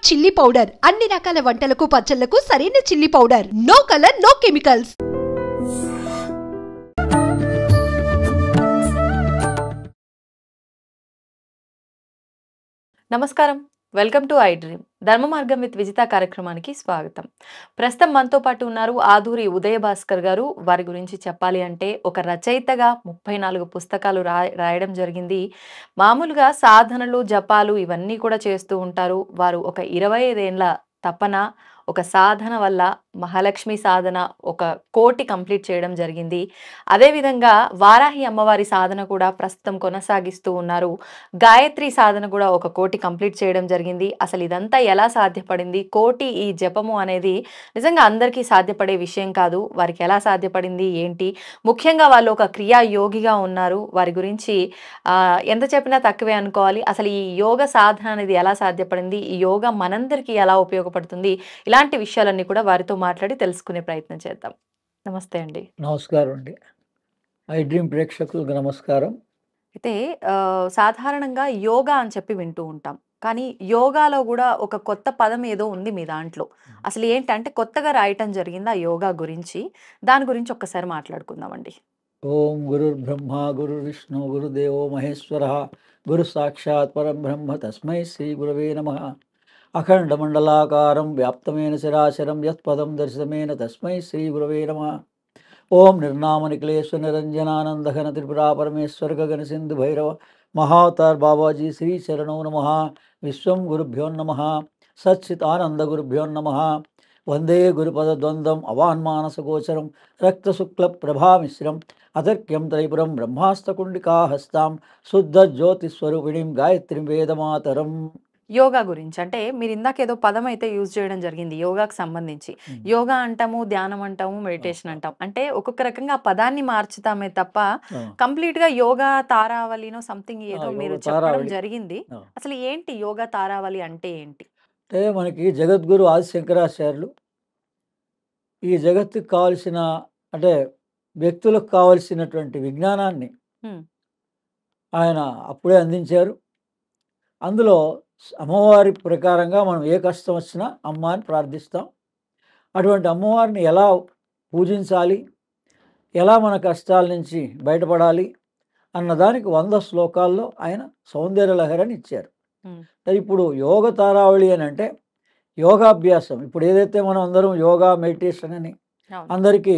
Chilli powder అన్ని రకాల వంటలకు పచ్చళ్లకు సరైన chilli powder. No colour, no chemicals. నమస్కారం, welcome to I dream. Dharma Margam with Vijitha కార్యక్రమానికి స్వాగతం. ప్రస్తుతం మనతో పాటు ఉన్నారు ఆదూరి ఉదయ భాస్కర్ గారు. వారి గురించి చెప్పాలి అంటే ఒక రచయితగా 34 పుస్తకాలు రాయడం జరిగింది. మామూలుగా సాధనలు, జపాలు ఇవన్నీ కూడా చేస్తూ ఉంటారు. వారు ఒక 25 ఏళ్ల తపన, ఒక సాధన వల్ల మహాలక్ష్మి సాధన 1 కోటి కంప్లీట్ చేయడం జరిగింది. అదేవిధంగా వారాహి అమ్మవారి సాధన కూడా ప్రస్తుతం కొనసాగిస్తూ ఉన్నారు. గాయత్రి సాధన కూడా 1 కోటి కంప్లీట్ చేయడం జరిగింది. అసలు ఇదంతా ఎలా సాధ్యపడింది? కోటి ఈ జపము అనేది నిజంగా అందరికీ సాధ్యపడే విషయం కాదు. వారికి ఎలా సాధ్యపడింది ఏంటి? ముఖ్యంగా వాళ్ళు ఒక క్రియా యోగిగా ఉన్నారు. వారి గురించి ఎంత చెప్పినా తక్కువే అనుకోవాలి. అసలు ఈ యోగ సాధన అనేది ఎలా సాధ్యపడింది? ఈ యోగా మనందరికీ ఎలా ఉపయోగపడుతుంది? ఇలాంటి విషయాలన్నీ కూడా వారితో మాట్లాడి తెలుసుకునే ప్రయత్నం చేద్దాం. నమస్తే అండి. నమస్కారం అండి. ఐ డ్రీమ్ ప్రేక్షకులకు నమస్కారం. అయితే సాధారణంగా యోగా అని చెప్పి వింటూ ఉంటాం. కానీ యోగాలో కూడా ఒక కొత్త పదం ఏదో ఉంది మీ దాంట్లో. అసలు ఏంటంటే కొత్తగా రాయటం జరిగింది ఆ యోగా గురించి. దాని గురించి ఒక్కసారి మాట్లాడుకుందామండి. ఓం గురుర్ బ్రహ్మ గురు విష్ణు గురుదేవో మహేశ్వర గురు సాక్షాత్ పరబ్రహ్మ తస్మై శ్రీ గురవే నమః. అఖండ మండలాకారం వ్యాప్తమైన శరాశరం యత్పదం దర్శనమేన తస్మై శ్రీ గురవే నమః. ఓం నిర్నామ నిఖిలేశ్వర నిరంజనానందఘన త్రిపురా పరమేశ్వర గగన సింధు భైరవ మహావతార్ బాబాజీ శ్రీ చరణో నమః. విశ్వం గురుభ్యో నమః. సచ్చితానంద గురుభ్యో నమః. వందే గురుపదద్వంద్వం అవాన్మానసగోచరం రక్తశుక్ల ప్రభామిశ్రం అతర్క్యం త్రైపురం బ్రహ్మాస్తకుండికాహస్తాం శుద్ధ జ్యోతిస్వరూపిణీం గాయత్రీం వేదమాతరం. యోగా గురించి అంటే మీరు ఇందాక ఏదో పదం అయితే యూజ్ చేయడం జరిగింది యోగాకి సంబంధించి. యోగా అంటాము, ధ్యానం అంటాము, మెడిటేషన్ అంటాం. అంటే ఒక్కొక్క రకంగా ఆ పదాన్ని మార్చుతామే తప్ప కంప్లీట్ గా యోగా తారావళినో సంథింగ్ ఏదో మీరు చెప్పడం జరిగింది. అసలు ఏంటి యోగా తారావళి అంటే ఏంటి? అంటే మనకి జగద్గురు ఆది శంకరాచార్యులు ఈ జగత్తుకు కావలసిన అంటే వ్యక్తులకు కావలసినటువంటి విజ్ఞానాన్ని ఆయన అప్పుడే అందించారు. అందులో అమ్మవారి ప్రకారంగా మనం ఏ కష్టం వచ్చినా అమ్మ అని ప్రార్థిస్తాం. అటువంటి అమ్మవారిని ఎలా పూజించాలి, ఎలా మన కష్టాల నుంచి బయటపడాలి అన్నదానికి 100 శ్లోకాల్లో ఆయన సౌందర్యలహరిని ఇచ్చారు. ఇప్పుడు యోగ తారావళి అని అంటే యోగాభ్యాసం. ఇప్పుడు ఏదైతే మనం అందరం యోగా మెడిటేషన్ అని అందరికీ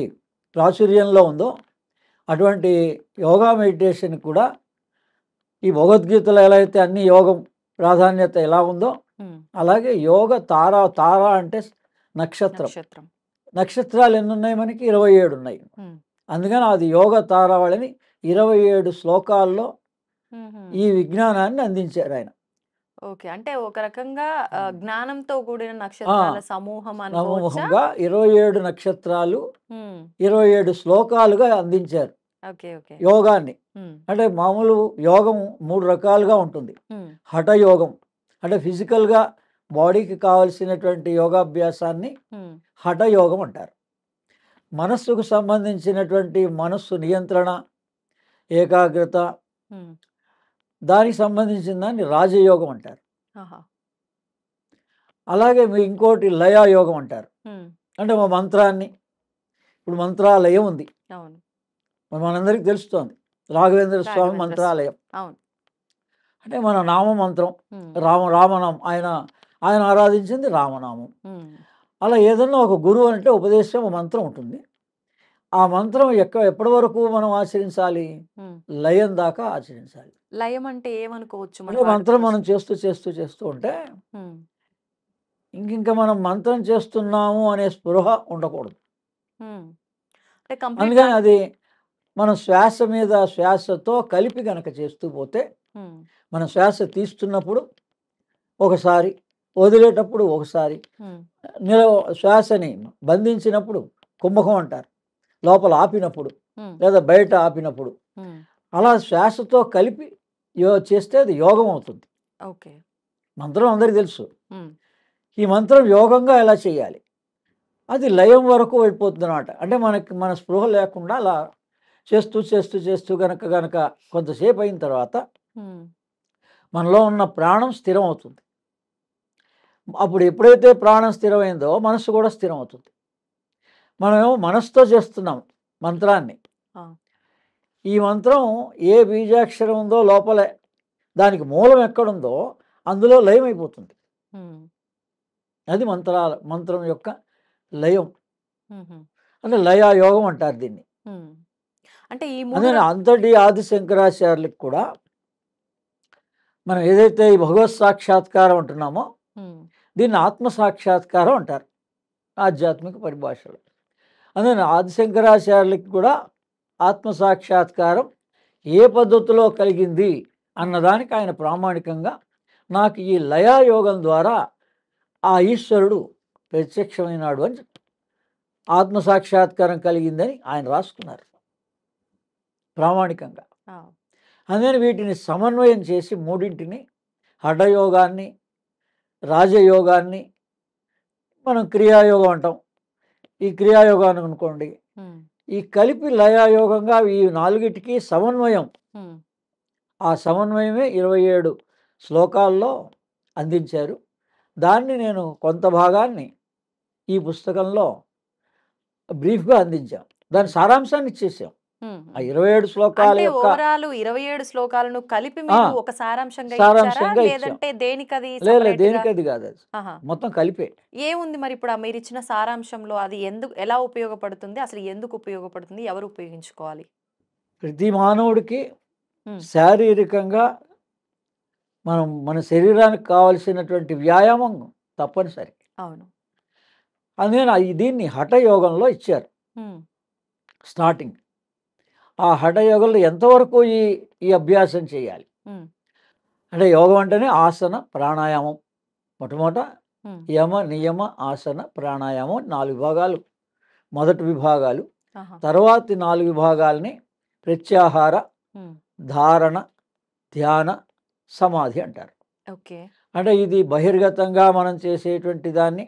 ప్రాచుర్యంలో ఉందో అటువంటి యోగా మెడిటేషన్ కూడా ఈ భగవద్గీతలో ఎలా అయితే అన్ని యోగం ప్రాధాన్యత ఎలా ఉందో అలాగే యోగ తార అంటే నక్షత్రం. నక్షత్రాలు ఎన్ని ఉన్నాయి? మనకి 27 ఉన్నాయి. అందుకని అది యోగ తారావళిని 27 శ్లోకాల్లో ఈ విజ్ఞానాన్ని అందించారు ఆయన. ఓకే, అంటే ఒక రకంగా జ్ఞానంతో కూడిన నక్షత్రాల సమూహంగా 27 నక్షత్రాలు 27 శ్లోకాలుగా అందించారు యోగాన్ని. అంటే మామూలు యోగం 3 రకాలుగా ఉంటుంది. హఠయోగం అంటే ఫిజికల్గా బాడీకి కావలసినటువంటి యోగాభ్యాసాన్ని హఠయోగం అంటారు. మనస్సుకు సంబంధించినటువంటి మనస్సు నియంత్రణ, ఏకాగ్రత, దానికి సంబంధించిన దాన్ని రాజయోగం అంటారు. అలాగే ఇంకోటి లయయోగం అంటారు. అంటే మా మంత్రాన్ని, ఇప్పుడు మంత్రాలయం ఉంది, మనందరికీ తెలుస్తోంది రాఘవేంద్ర స్వామి మంత్రాలయం. అంటే మన నామమంత్రం రామనామం, ఆయన ఆరాధించింది రామనామం. అలా ఏదన్నా ఒక గురువు అంటే ఉపదేశం మంత్రం ఉంటుంది. ఆ మంత్రం ఎప్పటి వరకు మనం ఆచరించాలి? లయం దాకా ఆచరించాలి. లయం అంటే ఏమనుకోవచ్చు? అంటే మంత్రం మనం చేస్తూ చేస్తూ చేస్తూ ఉంటే ఇంకా మనం మంత్రం చేస్తున్నాము అనే స్పృహ ఉండకూడదు. అందుకని అది మనం శ్వాస మీద శ్వాసతో కలిపి గనక చేస్తూ పోతే మనం శ్వాస తీస్తున్నప్పుడు ఒకసారి, వదిలేటప్పుడు ఒకసారి, శ్వాసని బంధించినప్పుడు కుంభకం అంటారు, లోపల ఆపినప్పుడు లేదా బయట ఆపినప్పుడు, అలా శ్వాసతో కలిపి చేస్తే అది యోగం అవుతుంది. మంత్రం అందరికీ తెలుసు. ఈ మంత్రం యోగంగా ఎలా చేయాలి? అది లయం వరకు వెళ్ళిపోతుంది అన్నమాట. అంటే మన స్పృహ లేకుండా అలా చేస్తూ చేస్తూ చేస్తూ గనక కొంతసేపు అయిన తర్వాత మనలో ఉన్న ప్రాణం స్థిరం అవుతుంది. అప్పుడు ఎప్పుడైతే ప్రాణం స్థిరమైందో మనస్సు కూడా స్థిరం అవుతుంది. మనమేమో మనస్సుతో చేస్తున్నాం మంత్రాన్ని. ఆ. ఈ మంత్రం ఏ బీజాక్షరం ఉందో లోపలే, దానికి మూలం ఎక్కడుందో అందులో లయం అయిపోతుంది. ఉమ్, అది మంత్రం యొక్క లయం. ఉహుం, అంటే లయాయోగం అంటారు దీన్ని. ఉమ్. అంటే ఈ మూడు అదే అంతటి ఆది శంకరాచార్యులకు కూడా మనం ఏదైతే ఈ భగవత్ సాక్షాత్కారం అంటున్నామో ఉమ్, దీన్ని ఆత్మ సాక్షాత్కారం అంటారు ఆధ్యాత్మిక పరిభాషలో. అందుకని ఆది శంకరాచార్యులకి కూడా ఆత్మ సాక్షాత్కారం ఏ పద్ధతిలో కలిగింది అన్నదానికి ఆయన ప్రామాణికంగా నాకు ఈ లయాయోగం ద్వారా ఆ ఈశ్వరుడు ప్రత్యక్షమైనాడు అని ఆత్మ సాక్షాత్కారం కలిగిందని ఆయన రాసుకున్నారు ప్రామాణికంగా. ఆ, అందుకని వీటిని సమన్వయం చేసి మూడింటిని, హఠయోగాన్ని, రాజయోగాన్ని, మనం క్రియాయోగం అంటాం. ఈ క్రియాయోగాన్ని అనుకోండి, ఉమ్, ఈ కలిపి లయాయోగంగా ఈ నాలుగిటికి సమన్వయం, ఉమ్, ఆ సమన్వయమే 27 శ్లోకాల్లో అందించారు. దాన్ని నేను కొంత భాగాన్ని ఈ పుస్తకంలో బ్రీఫ్గా అందించాం. దాని సారాంశాన్ని ఇచ్చేసాం. ఉమ్, ఆ 27 శ్లోకాల అంటే యొక్క ఓవరాల్ 27 శ్లోకాలను కలిపి మీరు ఒక సారాంశంగా ఇచ్చారా సారాంశంగా ఇచ్చాం. లేదంటే దేనికది లేదు separate గా? దేనికది కాదు, అది ఆహా. మొత్తం కలిపే. ఏముంది మరి ఇప్పుడు మీరు ఇచ్చిన సారాంశంలో అది ఎలా ఉపయోగపడుతుంది, అసలు ఎందుకు ఉపయోగపడుతుంది, ఎవరు ఉపయోగించుకోవాలి? ప్రతి మానవుడికి ఉమ్, శారీరకంగా మన శరీరానికి కావలసినటువంటి వ్యాయామం తప్పనిసరి. అవును. అందుకని దీన్ని హఠయోగంలో ఇచ్చారు ఉమ్, స్టార్టింగ్. ఆ హఠయోగంలో ఎంతవరకు ఈ అభ్యాసం చేయాలి ఉమ్, అంటే యోగం అంటేనే ఆసన ప్రాణాయామం. మొట్టమొదట ఉమ్, యమ నియమ ఆసన ప్రాణాయామం 4 విభాగాలు, మొదటి విభాగాలు. ఆహా. తర్వాతి 4 విభాగాల్ని ప్రత్యాహార, ఉమ్, ధారణ, ధ్యాన, సమాధి అంటారు. ఓకే. అంటే ఇది బహిర్గతంగా మనం చేసేటువంటి దాన్ని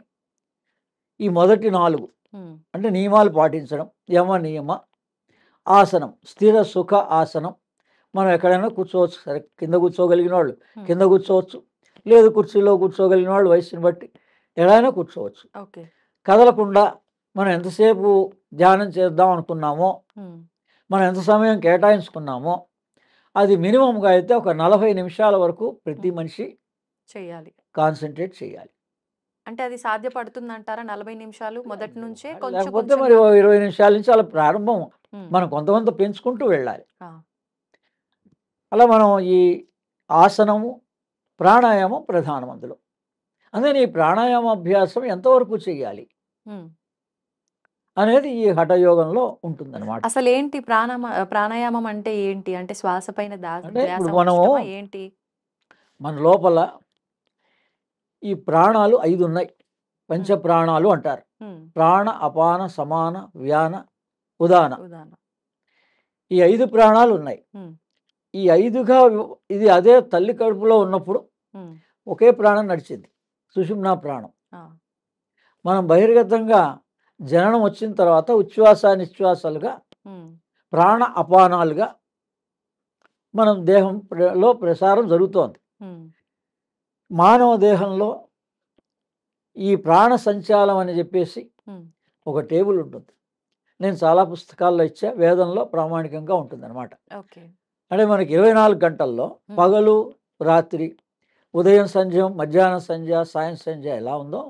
ఈ మొదటి 4 ఉమ్, అంటే నియమాలు పాటించడం. యమ నియమ ఆసనం, స్థిర సుఖ ఆసనం. మనం ఎక్కడైనా కూర్చోవచ్చు. సరే, కింద కూర్చోగలిగిన వాళ్ళు కింద కూర్చోవచ్చు, లేదు కుర్చీలో కూర్చోగలిగిన వాళ్ళు వయసుని బట్టి ఎక్కడైనా కూర్చోవచ్చు. ఓకే. కదలకుండా మనం ఎంతసేపు ధ్యానం చేద్దాం అనుకున్నామో, ఉమ్, మనం ఎంత సమయం కేటాయించుకున్నామో అది మినిమంగా అయితే ఒక 40 నిమిషాల వరకు ప్రతి మనిషి చెయ్యాలి. కాన్సన్ట్రేట్ చేయాలి. అంటే అది సాధ్యపడుతుందంటారా 40 నిమిషాలు మొదటి నుంచే కొంచెం లేకపోతే మరి కొంచెంగా? 20 నిమిషాల నుంచి అలా ప్రారంభం ఉమ్, మనం కొంత పెంచుకుంటూ వెళ్ళాలి. ఆ, అలా మనం ఈ ఆసనము ప్రాణాయామం ప్రధానం అందులో. అందుకని ఈ ప్రాణాయామ అభ్యాసం ఎంతవరకు చేయాలి ఉమ్. అనేది ఈ హఠయోగంలో ఉంటుందన్నమాట. అసలు ఏంటి ప్రాణాయామం అంటే ఏంటి? అంటే శ్వాస పైన అంటే ధ్యాస ఇప్పుడు మనము ఉంచడమా ఏంటి? మన లోపల ఈ ప్రాణాలు 5 ఉన్నాయి. పంచప్రాణాలు అంటారు. ఉమ్, ప్రాణ అపాన సమాన వ్యాన ఉదాన. ఉదాహరణ. ఈ 5 ప్రాణాలు ఉన్నాయి. ఉమ్, ఈ 5గా ఇది అదే తల్లి కడుపులో ఉన్నప్పుడు ఉమ్, ఒకే ప్రాణం నడిచింది, సుషుమ్నా ప్రాణం. ఆ, మనం బహిర్గతంగా జననం వచ్చిన తర్వాత ఉచ్ఛ్వాస నిశ్వాసాలుగా ఉమ్, ప్రాణ అపానాలుగా మనం దేహంలో ప్రసారం జరుగుతోంది. ఉమ్, మానవ దేహంలో ఈ ప్రాణ సంచాలం అని చెప్పేసి ఉమ్, ఒక టేబుల్ ఉంటుంది. నేను చాలా పుస్తకాల్లో ఇచ్చా, వేదంలో ప్రామాణికంగా ఉంటుంది అనమాట. ఓకే. అంటే మనకి 24 గంటల్లో పగలు రాత్రి, ఉదయం సంధ్యం, మధ్యాహ్నం సంధ్య, సాయం సంధ్య ఎలా ఉందో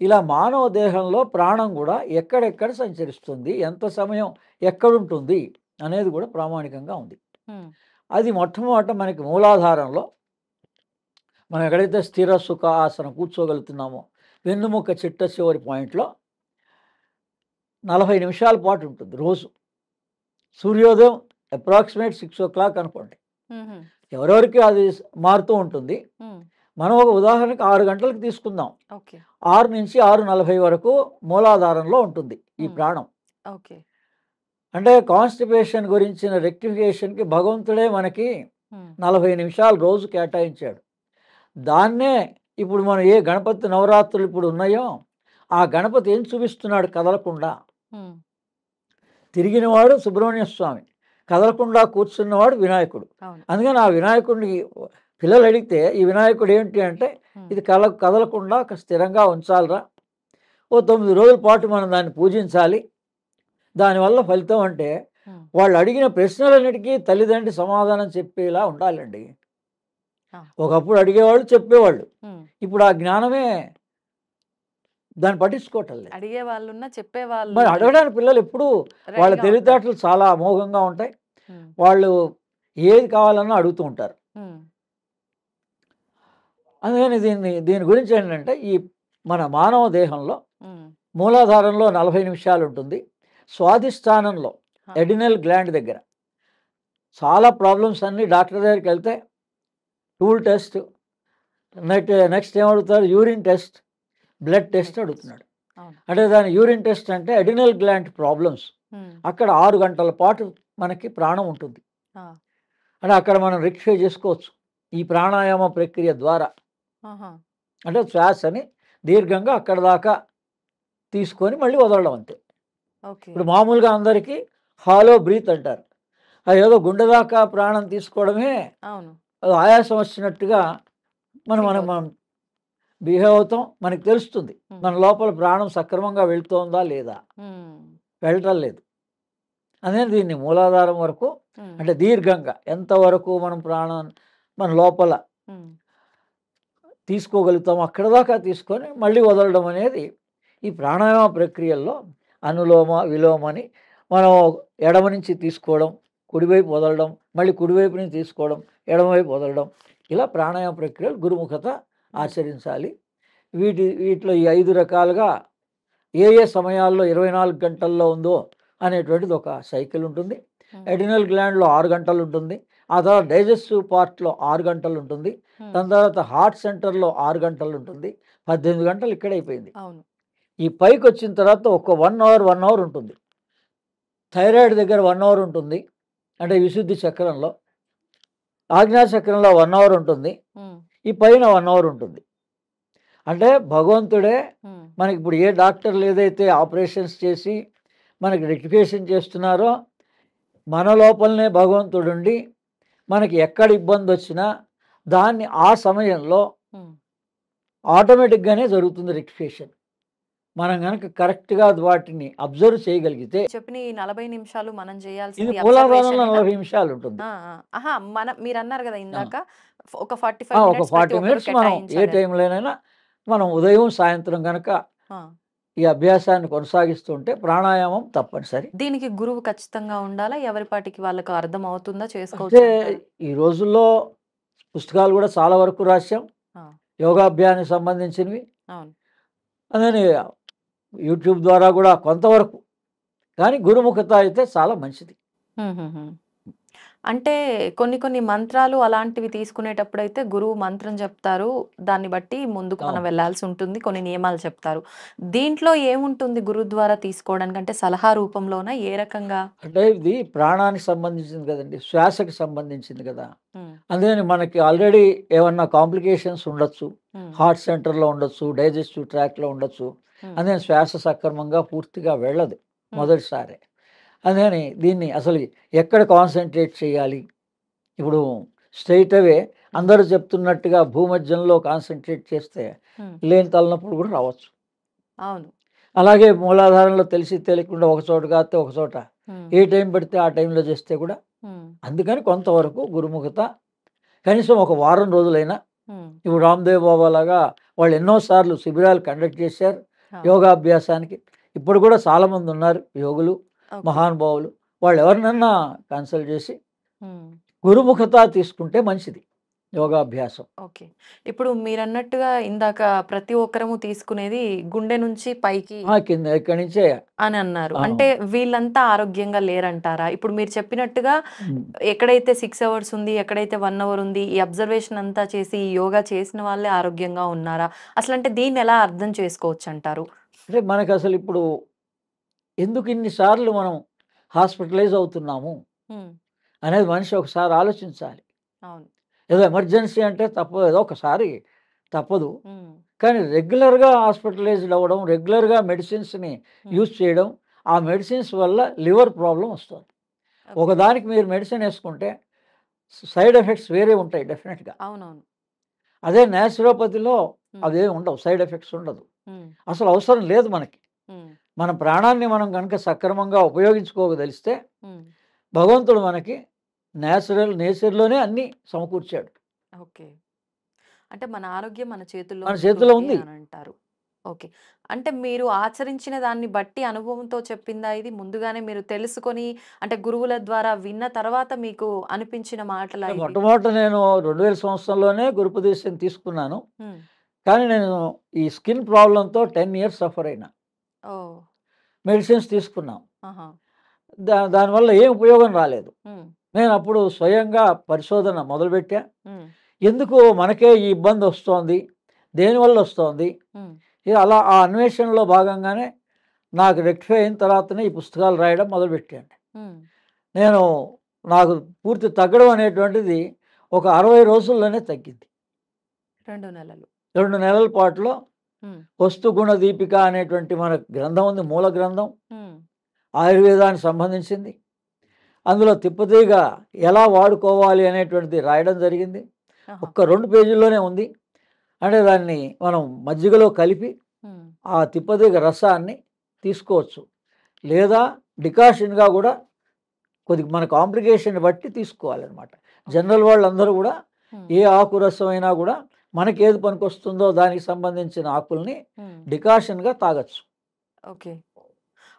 ఇలా మానవ దేహంలో ప్రాణం కూడా ఎక్కడెక్కడ సంచరిస్తుంది, ఎంత సమయం ఎక్కడుంటుంది అనేది కూడా ప్రామాణికంగా ఉంది. ఉమ్, అది మొట్టమొదట మనకి మూలాధారంలో మనం ఎక్కడైతే స్థిర సుఖ ఆసనం కూర్చోగలుగుతున్నామో వెన్నుముక్క చిట్ట చివరి పాయింట్లో 40 నిమిషాల పాటు ఉంటుంది రోజు. సూర్యోదయం అప్రాక్సిమేట్ 6 o'clock అనుకోండి. ఉహుం, ఎవరెవరికి అది మారుతూ ఉంటుంది. ఉమ్, మనం ఒక ఉదాహరణకి 6 గంటలకు తీసుకుందాం. ఓకే. 6 నుంచి 6:40 వరకు మూలాధారంలో ఉంటుంది ఈ ప్రాణం. ఓకే. అంటే కాన్స్టిపేషన్ గురించిన రెక్టిఫికేషన్కి భగవంతుడే మనకి ఉమ్, 40 నిమిషాలు రోజు కేటాయించాడు. దాన్నే ఇప్పుడు మనం ఏ గణపతి నవరాత్రులు ఇప్పుడు ఉన్నాయో ఆ గణపతి ఏం చూపిస్తున్నాడు? కదలకుండా ఉమ్, తిరిగినవాడు సుబ్రహ్మణ్య స్వామి, కదలకుండా కూర్చున్నవాడు వినాయకుడు. అవును. అందుకని ఆ వినాయకుడికి పిల్లలు అడిగితే ఈ వినాయకుడు ఏంటి అంటే, ఇది కదలకుండా స్థిరంగా ఉంచాలిరా, ఓ 9 రోజుల పాటు మనం దాన్ని పూజించాలి, దానివల్ల ఫలితం అంటే వాళ్ళు అడిగిన ప్రశ్నలన్నిటికీ తల్లిదండ్రి సమాధానం చెప్పేలా ఉండాలండి. ఒకప్పుడు అడిగేవాళ్ళు, చెప్పేవాళ్ళు. ఇప్పుడు ఆ జ్ఞానమే దాన్ని పట్టించుకోవటం లేదు. అడిగే వాళ్ళున్నా చెప్పేవాళ్ళు మరి అడగడానికి పిల్లలు ఎప్పుడు వాళ్ళ తెలివితేటలు చాలా అమోఘంగా ఉంటాయి. వాళ్ళు ఏది కావాలన్నా అడుగుతూ ఉంటారు. అందుకని దీని గురించి ఏంటంటే, ఈ మన మానవ దేహంలో మూలాధారంలో 40 నిమిషాలు ఉంటుంది. స్వాధిష్టానంలో ఎడినల్ గ్లాండ్ దగ్గర చాలా ప్రాబ్లమ్స్ అన్నీ డాక్టర్ దగ్గరికి వెళ్తే టూల్ టెస్ట్, నెక్స్ట్ ఏమడుగుతారు, యూరిన్ టెస్ట్, బ్లడ్ టెస్ట్ అడుగుతున్నాడు. అంటే దాని యూరిన్ టెస్ట్ అంటే ఎడినల్ గ్లాండ్ ప్రాబ్లమ్స్. అక్కడ 6 గంటల పాటు మనకి ప్రాణం ఉంటుంది. అంటే అక్కడ మనం రెక్టిఫై చేసుకోవచ్చు ఈ ప్రాణాయామ ప్రక్రియ ద్వారా. అంటే శ్వాసని దీర్ఘంగా అక్కడ దాకా తీసుకొని మళ్ళీ వదలడం అంతే. ఇప్పుడు మామూలుగా అందరికీ హాలో బ్రీత్ అంటారు. అది ఏదో గుండె దాకా ప్రాణం తీసుకోవడమే ఆయాసం వచ్చినట్టుగా మనం బిహేవ్ అవుతాం. మనకి తెలుస్తుంది మన లోపల ప్రాణం సక్రమంగా వెళ్తోందా లేదా, వెళ్ళటం లేదు. అదే దీన్ని మూలాధారం వరకు అంటే దీర్ఘంగా ఎంతవరకు మనం ప్రాణం మన లోపల తీసుకోగలుగుతాం అక్కడ దాకా తీసుకొని మళ్ళీ వదలడం అనేది ఈ ప్రాణాయామ ప్రక్రియల్లో అనులోమ విలోమ అని మనం ఎడమ నుంచి తీసుకోవడం, కుడివైపు వదలడం, మళ్ళీ కుడివైపు నుంచి తీసుకోవడం, ఎడమవైపు వదలడం, ఇలా ప్రాణాయామ ప్రక్రియలు గురుముఖత ఆచరించాలి. వీటిలో ఈ 5 రకాలుగా ఏ సమయాల్లో 24 గంటల్లో ఉందో అనేటువంటిది ఒక సైకిల్ ఉంటుంది. ఎడినల్ గ్లాండ్లో 6 గంటలు ఉంటుంది. ఆ తర్వాత డైజెస్టివ్ పార్ట్లో 6 గంటలు ఉంటుంది. దాని తర్వాత హార్ట్ సెంటర్లో 6 గంటలు ఉంటుంది. 18 గంటలు ఇక్కడ అయిపోయింది. ఈ పైకి వచ్చిన తర్వాత ఒక 1 అవర్ ఉంటుంది. థైరాయిడ్ దగ్గర 1 అవర్ ఉంటుంది, అంటే విశుద్ధి చక్రంలో. ఆజ్ఞా చక్రంలో 1 అవర్ ఉంటుంది. ఈ పైన 1 అవర్ ఉంటుంది. అంటే భగవంతుడే మనకి ఇప్పుడు ఏ డాక్టర్లు ఏదైతే ఆపరేషన్స్ చేసి మనకి రెక్టిఫికేషన్ చేస్తున్నారో, మన లోపలనే భగవంతుడుండి మనకి ఎక్కడ ఇబ్బంది వచ్చినా దాన్ని ఆ సమయంలో ఆటోమేటిక్గానే జరుగుతుంది రెక్టిఫికేషన్. మనం కనుక కరెక్ట్గా వాటిని అబ్జర్వ్ చేయగలిగితే. చెప్పిన ఈ 40 నిమిషాలు మనం చేయాల్సింది మూలాధారంలో 40 నిమిషాలు ఉంటుంది. మీరు అన్నారు కదా ఇందాక, ఒక 40 మినిట్స్ మనం ఏ టైంలోనైనా మనం ఉదయం సాయంత్రం కనుక ఈ అభ్యాసాన్ని కొనసాగిస్తుంటే ప్రాణాయామం తప్పనిసరి. దీనికి గురువు ఖచ్చితంగా ఉండాలా, ఎవరి పాటికి వాళ్ళకు అర్థం అవుతుందా, చేసుకోవచ్చు? అంటే ఈ రోజుల్లో పుస్తకాలు కూడా చాలా వరకు రాశాం యోగాభ్యాసానికి సంబంధించినవి. అదే యూట్యూబ్ ద్వారా కూడా కొంతవరకు, కానీ గురుముఖత అయితే చాలా మంచిది. అంటే కొన్ని మంత్రాలు అలాంటివి తీసుకునేటప్పుడు అయితే గురువు మంత్రం చెప్తారు, దాన్ని బట్టి ముందుకు మనం వెళ్ళాల్సి ఉంటుంది, కొన్ని నియమాలు చెప్తారు. దీంట్లో ఏముంటుంది గురువు ద్వారా తీసుకోవడానికి? అంటే సలహా రూపంలోనా, ఏ రకంగా? అంటే ఇది ప్రాణానికి సంబంధించింది కదండి, శ్వాసకి సంబంధించింది కదా. అందుకని మనకి ఆల్రెడీ ఏమన్నా కాంప్లికేషన్స్ ఉండొచ్చు, హార్ట్ సెంటర్లో ఉండొచ్చు, డైజెస్టివ్ ట్రాక్లో ఉండొచ్చు. అందుకని శ్వాస సక్రమంగా పూర్తిగా వెళ్ళదు మొదటిసారి. అందుకని దీన్ని అసలు ఎక్కడ కాన్సన్ట్రేట్ చేయాలి, ఇప్పుడు స్ట్రైట్ అవే అందరూ చెప్తున్నట్టుగా భూమధ్యంలో కాన్సన్ట్రేట్ చేస్తే లేని తలనొప్పుడు కూడా రావచ్చు. అవును. అలాగే మూలాధారంలో తెలిసి తెలియకుండా ఒక చోట కాస్తే ఒక చోట, ఏ టైం పడితే ఆ టైంలో చేస్తే కూడా. అందుకని కొంతవరకు గురుముఖత కనీసం ఒక వారం రోజులైనా, ఇప్పుడు రామ్దేవ్ బాబా లాగా వాళ్ళు ఎన్నోసార్లు శిబిరాలు కండక్ట్ చేశారు యోగాభ్యాసానికి. ఇప్పుడు కూడా చాలామంది ఉన్నారు యోగులు, మహానుభావులు. వాళ్ళు ఎవరినన్నా కన్సల్ట్ చేసి గురుముఖత తీసుకుంటే మంచిది యోగాభ్యాసం. ఓకే. ఇప్పుడు మీరన్నట్టుగా ఇందాక ప్రతి ఒక్కరము తీసుకునేది గుండె నుంచి పైకి కింద ఇక్కడి నుంచే అని అన్నారు. అంటే వీళ్ళంతా ఆరోగ్యంగా లేరంటారా? ఇప్పుడు మీరు చెప్పినట్టుగా ఎక్కడైతే 6 అవర్స్ ఉంది, ఎక్కడైతే 1 అవర్ ఉంది, ఈ అబ్జర్వేషన్ అంతా చేసి ఈ యోగా చేసిన వాళ్ళే ఆరోగ్యంగా ఉన్నారా? అసలు అంటే దీన్ని ఎలా అర్థం చేసుకోవచ్చు అంటారు? అంటే మనకు అసలు ఇప్పుడు ఎందుకు ఇన్నిసార్లు మనం హాస్పిటలైజ్ అవుతున్నాము అనేది మనిషి ఒకసారి ఆలోచించాలి. ఏదో ఎమర్జెన్సీ అంటే తప్పదు, ఏదో ఒకసారి తప్పదు. కానీ రెగ్యులర్గా హాస్పిటలైజ్డ్ అవ్వడం, రెగ్యులర్గా మెడిసిన్స్ని యూజ్ చేయడం, ఆ మెడిసిన్స్ వల్ల లివర్ ప్రాబ్లం వస్తుంది. ఒకదానికి మీరు మెడిసిన్ వేసుకుంటే సైడ్ ఎఫెక్ట్స్ వేరే ఉంటాయి డెఫినెట్గా. అవునవును. అదే న్యాచురోపతిలో హ్మ్. అవేమి ఉండవు, సైడ్ ఎఫెక్ట్స్ ఉండదు, హ్మ్. అసలు అవసరం లేదు మనకి. హ్మ్. మన ప్రాణాన్ని మనం కనుక సక్రమంగా ఉపయోగించుకోగలిస్తే హ్మ్. భగవంతుడు మనకి నేచర్లోనే అన్నీ సమకూర్చాడు. ఓకే. అంటే మన ఆరోగ్యం మన చేతుల్లో మన చేతిలో ఉంటుంది ఉంది. అని అంటారు. ఓకే. అంటే మీరు ఆచరించిన దాన్ని బట్టి అనుభవంతో చెప్పిందా ఇది? ముందుగానే మీరు తెలుసుకొని అంటే గురువుల ద్వారా విన్న తర్వాత మీకు అనిపించిన మాటలా ఇవి? మొట్టమొదట నేను 2000 సంవత్సరంలోనే గురుపదేశం తీసుకున్నాను. హ్మ్. కానీ నేను ఈ స్కిన్ ప్రాబ్లంతో 10 ఇయర్స్ సఫర్ అయినా. ఓహ్! మెడిసిన్స్ తీసుకున్నాం. ఆహా! దానివల్ల ఏం ఉపయోగం రాలేదు. హ్మ్. నేను అప్పుడు స్వయంగా పరిశోధన మొదలుపెట్టా. హ్మ్. ఎందుకు మనకే ఈ ఇబ్బంది వస్తోంది, దేనివల్ల వస్తోంది, హ్మ్. ఇది అలా ఆ అన్వేషణలో భాగంగానే నాకు రెక్టిఫై అయిన తర్వాతనే ఈ పుస్తకాలు రాయడం మొదలుపెట్టాను. హ్మ్. నేను నాకు పూర్తి తగ్గడం అనేటువంటిది ఒక 60 రోజుల్లోనే తగ్గింది. 2 నెలలు. 2 నెలల పాటులో హ్మ్. వస్తుగుణ దీపిక అనేటువంటి మన గ్రంథం ఉంది, మూల గ్రంథం, హ్మ్. ఆయుర్వేదానికి సంబంధించింది. అందులో తిప్పతీగ ఎలా వాడుకోవాలి అనేటువంటిది రాయడం జరిగింది. ఆహా! ఒక్క 2 పేజీల్లోనే ఉంది. అంటే దాన్ని మనం మజ్జిగలో కలిపి హ్మ్. ఆ తిప్పతీగ రసాన్ని తీసుకోవచ్చు, లేదా డికాషన్గా కూడా కొద్దిగా మన కాంప్లికేషన్ బట్టి తీసుకోవాలన్నమాట. ఓకే. జనరల్ వాళ్ళందరూ కూడా హ్మ్. ఏ ఆకు రసం అయినా కూడా మనకేది పనికొస్తుందో దానికి సంబంధించిన ఆకుల్ని హ్మ్. డికాషన్గా తాగొచ్చు. ఓకే.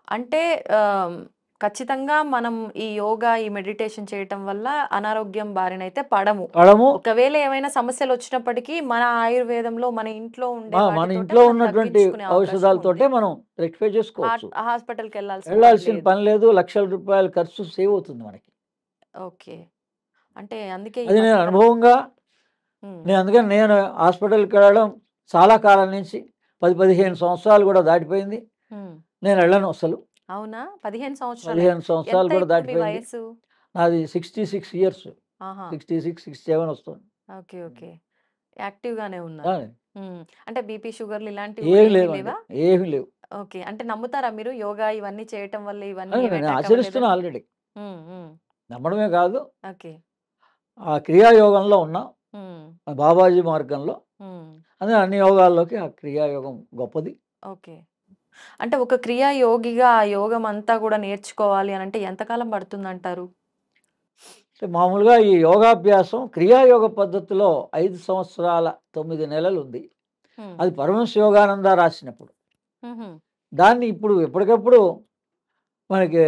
అంటే ఆహ్, ఖచ్చితంగా మనం ఈ యోగా, ఈ మెడిటేషన్ చేయటం వల్ల అనారోగ్యం బారినైతే పడము. పడము. ఒకవేళ ఏమైనా సమస్యలొచ్చినప్పటికీ మన ఆయుర్వేదంలో మన ఇంట్లో ఉండే మన వాటితోటే ఇంట్లో మనం ఉన్నటువంటి తగ్గించుకునే అవకాశం ఉంది. ఔషధాలతోటే మనం రెక్టిఫై చేసుకోవచ్చు. హాస్పిటల్‌కెళ్ళాల్సిన పని వెళ్ళాల్సిన లేదు. పని లేదు. లక్షల రూపాయల ఖర్చు సేవ్ అవుతుంది మనకి. ఓకే. అంటే అందుకే ఈ అది నేను మధ్య కాలంలో అనుభవంగా హ్మ్. అందుకని నేను హాస్పిటల్కి వెళ్ళడం చాలా కాలం నుంచి 10, 15 సంవత్సరాలు కూడా దాటిపోయింది. హ్మ్. నేను వెళ్ళను అసలు. అవునా? 15 సంవత్సరాలే. 15 సంవత్సరాలు ఎంత కూడా ఇప్పుడు మీ దాటిపోయింది. వయస్సు? నాది 66 ఇయర్స్. ఆహా! 66, 67 వస్తుంది. ఓకే. ఓకే. యాక్టివ్‌గానే ఉన్నారు. ఆ! హ్మ్. అంటే బీపీ, షుగర్‌లు ఇలాంటివి గూడా ఏమి ఏమీ లేవండి, లేవా? ఏమి లేవు. ఓకే. అంటే నమ్ముతారా మీరు యోగా ఇవన్నీ చేయటం వల్ల ఇవన్నీ ఏమి నేను అటాక్ ఆచరిస్తున్నా అవ్వలేదని? ఆల్రెడీ. హ్మ్. హ్మ్. నమ్మడమే కాదు, ఓకే. ఆ క్రియాయోగంలో ఉన్నా, హ్మ్. ఆ బాబాజీ మార్గంలో. హ్మ్. అదే అన్ని యోగాల్లోకి ఆ క్రియాయోగం గొప్పది. ఓకే. అంటే ఒక క్రియా యోగిగా ఆ యోగం అంతా గూడా నేర్చుకోవాలి అనంటే ఎంత కాలం పడుతుందంటారు? అంటే మామూలుగా ఈ యోగాభ్యాసం క్రియాయోగ పద్ధతిలో 5 సంవత్సరాల 9 నెలలు ఉంది. హ్మ్. అది పరమహంస యోగానంద రాసినప్పుడు. హుహు. దాన్ని ఇప్పుడు ఎప్పటికప్పుడు మనకి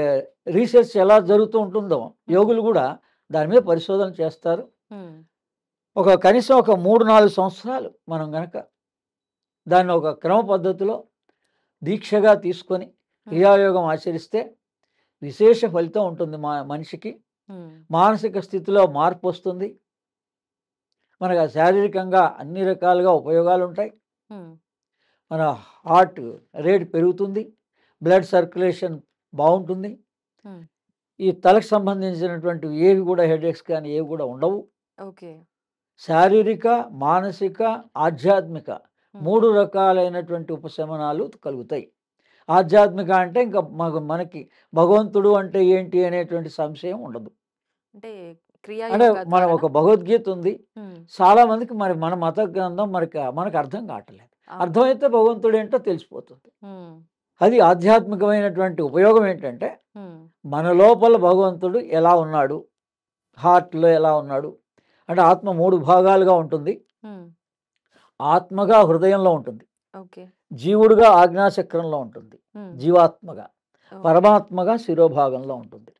రీసెర్చ్ ఎలా జరుగుతూ ఉంటుందో, హ్మ్. యోగులు కూడా దాని మీద పరిశోధన చేస్తారు. హ్మ్. కనీసం ఒక 3, 4 సంవత్సరాలు మనం గనక దాన్ని ఒక క్రమ పద్ధతిలో దీక్షగా తీసుకొని హ్మ్. క్రియాయోగం ఆచరిస్తే విశేష ఫలితం ఉంటుంది. మనిషికి హ్మ్. మానసిక స్థితిలో మార్పు వస్తుంది. మనకు ఆ శారీరకంగా అన్ని రకాలుగా ఉపయోగాలు ఉంటాయి. హ్మ్. మన హార్ట్ రేట్ పెరుగుతుంది, బ్లడ్ సర్క్యులేషన్ బాగుంటుంది. హ్మ్. ఈ తలకు సంబంధించినటువంటి ఏవి కూడా హెడేక్స్ కానీ ఏవి కూడా ఉండవు. ఓకే. శారీరక, మానసిక, ఆధ్యాత్మిక హ్మ్. 3 రకాలైనటువంటి ఉపశమనాలు కలుగుతాయి. ఆధ్యాత్మిక అంటే ఇంకా మనకి భగవంతుడు అంటే ఏంటి అనేటువంటి సంశయం ఉండదు. అంటే క్రియా అంటే యోగా మనం ద్వారానా? ఒక భగవద్గీత ఉంది. హ్మ్. చాలామందికి మరి మన మత గ్రంథం మనకు అర్థం కావట్లేదు. అవును. అర్థమైతే భగవంతుడు ఏంటో తెలిసిపోతుంది. హ్మ్. అది ఆధ్యాత్మికమైనటువంటి ఉపయోగం ఏంటంటే, హ్మ్. మన లోపల భగవంతుడు ఎలా ఉన్నాడు, హార్ట్‌లో ఎలా ఉన్నాడు. అంటే ఆత్మ 3 భాగాలుగా ఉంటుంది. హ్మ్. ఆత్మగా హృదయంలో ఉంటుంది, ఓకే. జీవుడుగా ఆజ్ఞాచక్రంలో ఉంటుంది, హ్మ్. జీవాత్మగా, ఓహ్! పరమాత్మగా శిరోభాగంలో ఉంటుంది.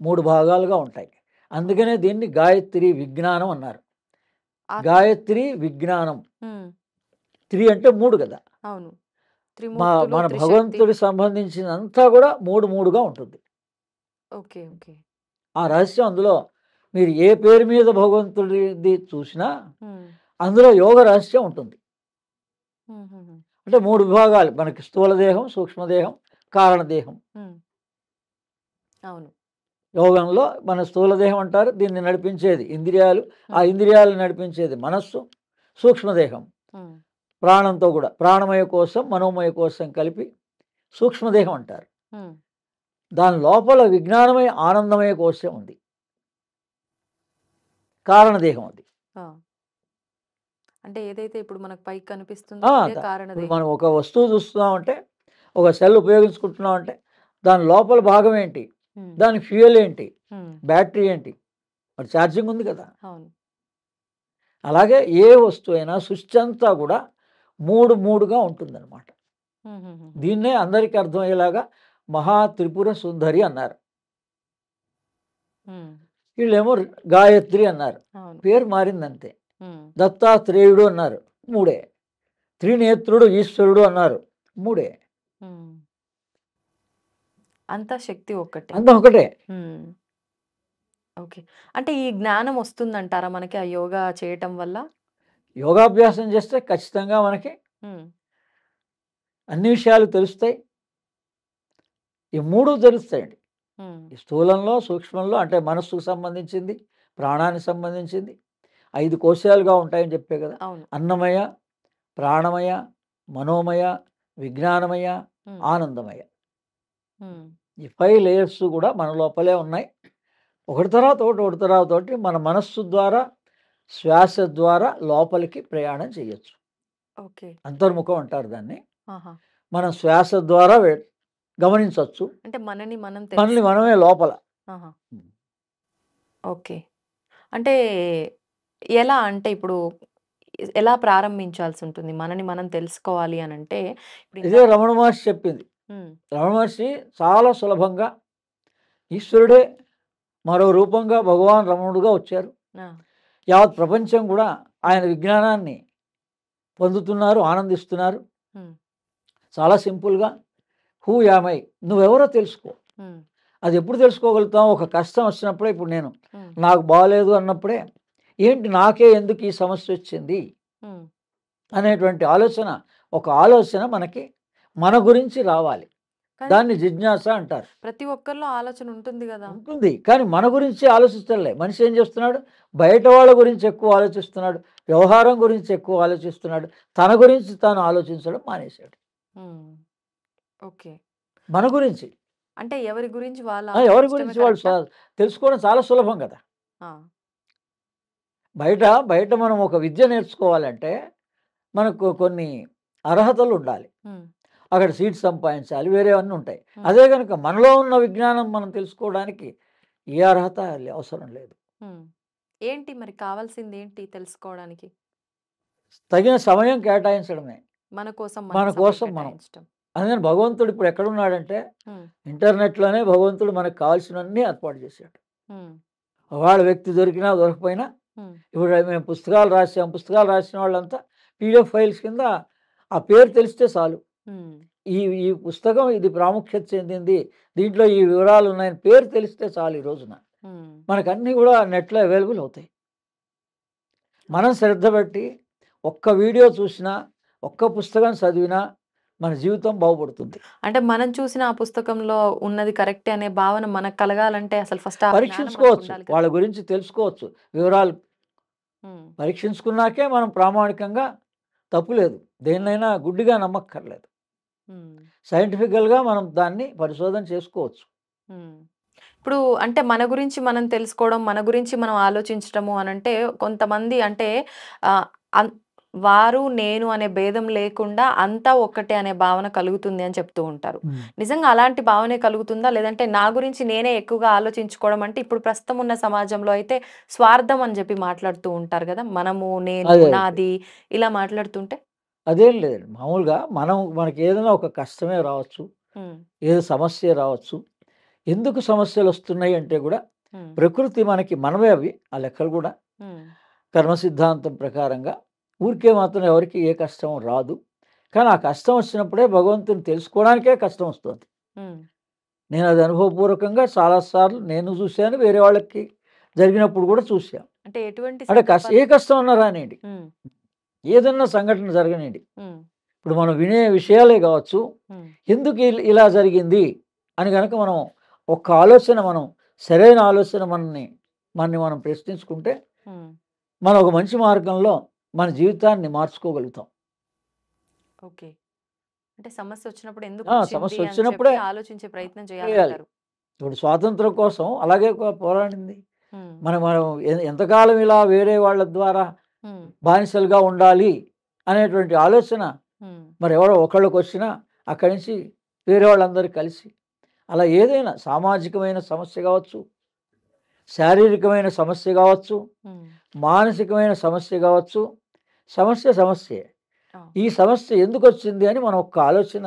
3 భాగాలుగా ఉంటాయి. ఓహ్! అందుకనే దీన్ని గాయత్రి విజ్ఞానం అన్నారు. ఆత్మ గాయత్రి విజ్ఞానం. హ్మ్. త్రి అంటే 3 కదా! అవును. త్రిమూర్తులు, మన త్రిశక్తి. భగవంతుడికి సంబంధించినంతా కూడా 3 ఉంటుంది. ఓకే. ఓకే. ఆ రహస్యం అందులో మీరు ఏ పేరు మీద భగవంతుడిది చూసినా హ్మ్. అందులో యోగ రహస్యం ఉంటుంది. హుహుహు. అంటే 3 విభాగాలు మనకి స్థూల దేహం, సూక్ష్మదేహం, కారణదేహం. హ్మ్. అవును. యోగంలో మన స్థూల దేహం అంటారు, దీన్ని నడిపించేది ఇంద్రియాలు, ఆ హ్మ్. ఇంద్రియాలు నడిపించేది మనస్సు, సూక్ష్మదేహం హ్మ్. ప్రాణంతో కూడా ప్రాణమయ కోశం, మనోమయ కోశం కలిపి సూక్ష్మదేహం అంటారు. హ్మ్. దాని లోపల విజ్ఞానమయ ఆనందమయ కోశం ఉంది. కారణదేహం అది. ఆ! అంటే ఏదైతే ఇప్పుడు మనకు పైకి కనిపిస్తుందో ఇదే ఇప్పుడు కారణదేహం. మనం ఒక వస్తువు చూస్తున్నామంటే, ఒక సెల్ ఉపయోగించుకుంటున్నామంటే, దాని లోపల భాగం ఏంటి? హ్మ్. దాని ఫ్యూయల్ ఏంటి? హ్మ్. బ్యాటరీ ఏంటి? మరి ఛార్జింగ్ ఉంది కదా! అవును. అలాగే ఏ వస్తువైనా సృష్టి అంతా కూడా 3గా ఉంటుందన్నమాట. హుహుహుహు. దీన్నే అందరికీ అర్థమయ్యేలాగా మహా త్రిపుర సుందరి అన్నారు. హ్మ్. వీళ్ళేమో గాయత్రి అన్నారు. అవును. పేరు మారిందంతే. హ్మ్. దత్తాత్రేయుడు అన్నారు. 3. త్రినేత్రుడు ఈశ్వరుడు అన్నారు. 3. హ్మ్. అంతా శక్తి ఒక్కటే. అంతా ఒకటే. హ్మ్. ఓకే. అంటే ఈ జ్ఞానం వస్తుందంటారా మనకి ఆ యోగా చేయటం వల్ల? యోగాభ్యాసం చేస్తే ఖచ్చితంగా మనకి హ్మ్. అన్ని విషయాలు తెలుస్తాయి. ఈ 3 తెలుస్తాయండి. హ్మ్. ఈ స్థూలంలో, సూక్ష్మంలో అంటే మనస్సుకు సంబంధించింది, ప్రాణానికి సంబంధించింది. 5 కోశాలుగా ఉంటాయని చెప్పే కదా! అవును. అన్నమయ, ప్రాణమయ, మనోమయ, విజ్ఞానమయ, హ్మ్. ఆనందమయ. హ్మ్. ఈ 5 లేయర్స్ కూడా మన లోపలే ఉన్నాయి. ఒకటి తర్వాత ఒకటి, ఒకటి తర్వాత ఒకటి మన మనస్సు ద్వారా, శ్వాస ద్వారా లోపలికి ప్రయాణం చేయొచ్చు. ఓకే. అంతర్ముఖం అంటారు దాన్ని. ఆహా! మనం శ్వాస ద్వారా గమనించొచ్చు. అంటే మనని మనం మనల్ని మనమే తెలుసుకోవడం. లోపల. ఆహా! ఓకే. అంటే ఎలా అంటే ఇప్పుడు ఎలా ప్రారంభించాల్సుంటుంది? మనని మనం తెలుసుకోవాలి అనంటే ఇప్పుడు ఇదే ఇందాక రమణ మహర్షి చెప్పింది. హ్మ్. రమణ మహర్షి చాలా సులభంగా ఈశ్వరుడే మరో రూపంగా భగవాన్ రమణుడుగా వచ్చారు. ఆ! యావత్ ప్రపంచం కూడా ఆయన విజ్ఞానాన్ని పొందుతున్నారు, ఆనందిస్తున్నారు. హ్మ్. చాలా సింపుల్‌గా హూ యామ్ ఐ? నువ్వెవరో తెలుసుకో. హ్మ్. అది ఎప్పుడు తెలుసుకోగలుగుతాం? ఒక కష్టం వచ్చినప్పుడే. ఇప్పుడు నేను హ్మ్. నాకు బాలేదు అన్నప్పుడే, ఏంటి నాకే ఎందుకు ఈ సమస్య వచ్చింది హ్మ్. అనేటువంటి ఆలోచన, ఒక ఆలోచన మనకి మన గురించి రావాలి. కానీ దాన్ని జిజ్ఞాస అంటారు. ప్రతి ఒక్కరిలో ఆలోచన ఉంటుంది గదా! ఉంటుంది. కానీ మన గురించి ఆలోచించడంలే. మనిషి ఏం చేస్తున్నాడు? బయట వాళ్ళ గురించి ఎక్కువ ఆలోచిస్తున్నాడు. వ్యవహారం గురించి ఎక్కువ ఆలోచిస్తున్నాడు. తన గురించి తాను ఆలోచించడం మానేశాడు. హ్మ్. ఓకే. మన గురించి. అంటే ఎవరి గురించి వాళ్ళు ఎవరి ఆలోచించడమే గురించి వాళ్ళు కరెక్టా? తెలుసుకోవడం చాలా సులభం కదా! ఆ! బయట బయట మనం ఒక విద్య నేర్చుకోవాలంటే మనకు కొన్ని అర్హతలు ఉండాలి. హ్మ్. అక్కడ సీట్ సంపాదించాలి. వేరేవన్నీ ఉంటాయి. హ్మ్. అదే గనుక మనలో ఉన్న విజ్ఞానం మనం తెలుసుకోవడానికి ఏ అర్హత అవసరం లేదు. హ్మ్. ఏంటి మరి కావాల్సిందేంటి తెలుసుకోవడానికి? తగిన సమయం కేటాయించడమే. మన కోసం మన మనం సమయం కోసం మనం. కేటాయించటం. అందుకని భగవంతుడు ఇప్పుడు ఎక్కడున్నాడంటే హ్మ్. ఇంటర్నెట్‌లోనే భగవంతుడు మనకు కావాల్సినవన్నీ ఏర్పాటు చేశాడు. హ్మ్. ఒకవేళ వ్యక్తి దొరికినా దొరకకపోయినా హ్మ్. ఇప్పుడు మేము పుస్తకాలు రాసాం. పుస్తకాలు రాసిన వాళ్ళంతా పీడీఎఫ్ ఫైల్స్ కింద ఆ పేరు తెలిస్తే చాలు. హ్మ్. ఈ ఈ పుస్తకం ఇది ప్రాముఖ్యత చెందింది. దీంట్లో ఈ వివరాలు ఉన్నాయని పేరు తెలిస్తే చాలు ఈ రోజున. హ్మ్. మనకన్నీ కూడా నెట్‌లో అవైలబుల్ అవుతాయి. మనం శ్రద్ధ పెట్టి ఒక్క వీడియో చూసినా, ఒక్క పుస్తకం చదివినా మన జీవితం బాగుపడుతుంది. అంటే మనం చూసిన ఆ పుస్తకంలో ఉన్నది కరెక్టే అనే భావన మనకు కలగాలంటే అసలు ఫస్ట్ ఆ జ్ఞానం పరీక్షించుకోవచ్చు. మనకుండాలి కదా! వాళ్ళ గురించి తెలుసుకోవచ్చు. వివరాలు హ్మ్. పరీక్షించుకున్నాకే మనం ప్రామాణికంగా తప్పులేదు. దేన్నైనా గుడ్డిగా నమ్మక్కర్లేదు. హ్మ్. సైంటిఫికల్‌గా మనం దాన్ని పరిశోధన చేసుకోవచ్చు. హ్మ్. ఇప్పుడు అంటే మన గురించి మనం తెలుసుకోవడం, మన గురించి మనం ఆలోచించటము అనంటే కొంతమంది అంటే ఆహ్, అన్ వారు, నేను అనే భేదం లేకుండా అంతా ఒక్కటే అనే భావన కలుగుతుంది అని చెప్తూ ఉంటారు. హ్మ్. నిజంగా అలాంటి భావనే కలుగుతుందా? లేదంటే నా గురించి నేనే ఎక్కువగా ఆలోచించుకోవడం అంటే ఇప్పుడు ప్రస్తుతం ఉన్న సమాజంలో అయితే స్వార్థం అని చెప్పి మాట్లాడుతూ ఉంటారు గదా! మనము, నేను, అదే. నాది ఇలా మాట్లాడుతుంటే? అదేం లేదండి. మామూలుగా మనకేదైనా ఒక కష్టమే రావచ్చు. హ్మ్. ఏదో సమస్యే రావచ్చు. ఎందుకు సమస్యలొస్తున్నాయి అంటే గూడా హ్మ్. ప్రకృతి మనకి మనమే అవి. ఆ లెక్కలు గూడా. హ్మ్. కర్మ సిద్ధాంతం ప్రకారంగా. ఊరికే మాత్రం ఎవరికీ ఏ కష్టం రాదు. కానీ ఆ కష్టం వచ్చినప్పుడే భగవంతుడిని తెలుసుకోవడానికే కష్టం వస్తుంది. హ్మ్. నేనది అనుభవపూర్వకంగా చాలా సార్లు నేను చూశాను. వేరే వాళ్ళకి జరిగినప్పుడు గూడా చూశాం. అంటే ఎటువంటి అంటే ఏ సందర్భాల్లో? కష్టం అన్నా రానియండి. హ్మ్. ఏదన్నా సంఘటన జరగనియండి. హ్మ్. ఇప్పుడు మనం వినే విషయాలే గావచ్చు. హ్మ్. ఎందుకు ఇలా జరిగింది అని గనక మనం ఒక్క ఆలోచన మనం సరైన ఆలోచన మనని మనం ప్రశ్నించుకుంటే హ్మ్. మనం ఒక మంచి మార్గంలో మన జీవితాన్ని మార్చుకోగలుగుతాం. ఓకే. అంటే సమస్యొచ్చినప్పుడు ఎందుకొచ్చింది అని చెప్పి సమస్యొచ్చినప్పుడే ఆలోచించే ప్రయత్నం చేయాలి. చేయాలంటారు. ఇప్పుడు స్వాతంత్రం కోసం అలాగే పోరాడింది. మనం మనం ఎంతకాలం ఇలా వేరే వాళ్ళ ద్వారా బానిసలుగా ఉండాలి అనేటువంటి ఆలోచన మరి ఎవరో ఒకళ్ళకి వచ్చినా అక్కడి నుంచి వేరే వాళ్ళందరూ కలిసి అలా ఏదైనా సామాజికమైన సమస్య కావచ్చు, శారీరకమైన సమస్య కావచ్చు, మానసికమైన సమస్య కావచ్చు, సమస్యే. ఈ సమస్య ఎందుకు వచ్చింది అని మనం ఒక్క ఆలోచన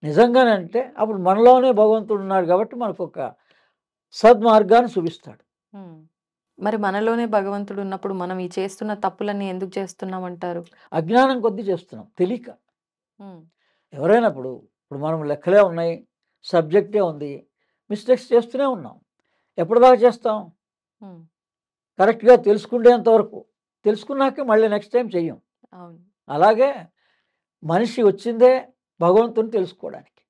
నిజంగానంటే అప్పుడు మనలోనే భగవంతుడు ఉన్నాడు కాబట్టి మనకు ఒక సద్మార్గాన్ని చూపిస్తాడు. మరి మనలోనే భగవంతుడు ఉన్నప్పుడు మనం ఈ చేస్తున్న తప్పులన్నీ ఎందుకు చేస్తున్నామంటారు? అజ్ఞానం కొద్దీ చేస్తున్నాం, తెలియక. ఎవరైనా ఇప్పుడు మనం లెక్కలే ఉన్నాయి, సబ్జెక్టే ఉంది, మిస్టేక్స్ చేస్తూనే ఉన్నాం. ఎప్పటిదాకా చేస్తాం? కరెక్ట్గా తెలుసుకునేంత వరకు. తెలుసుకున్నాకే మళ్ళీ నెక్స్ట్ టైం చెయ్యం. అలాగే మనిషి వచ్చిందే భగవంతుని తెలుసుకోవడానికి.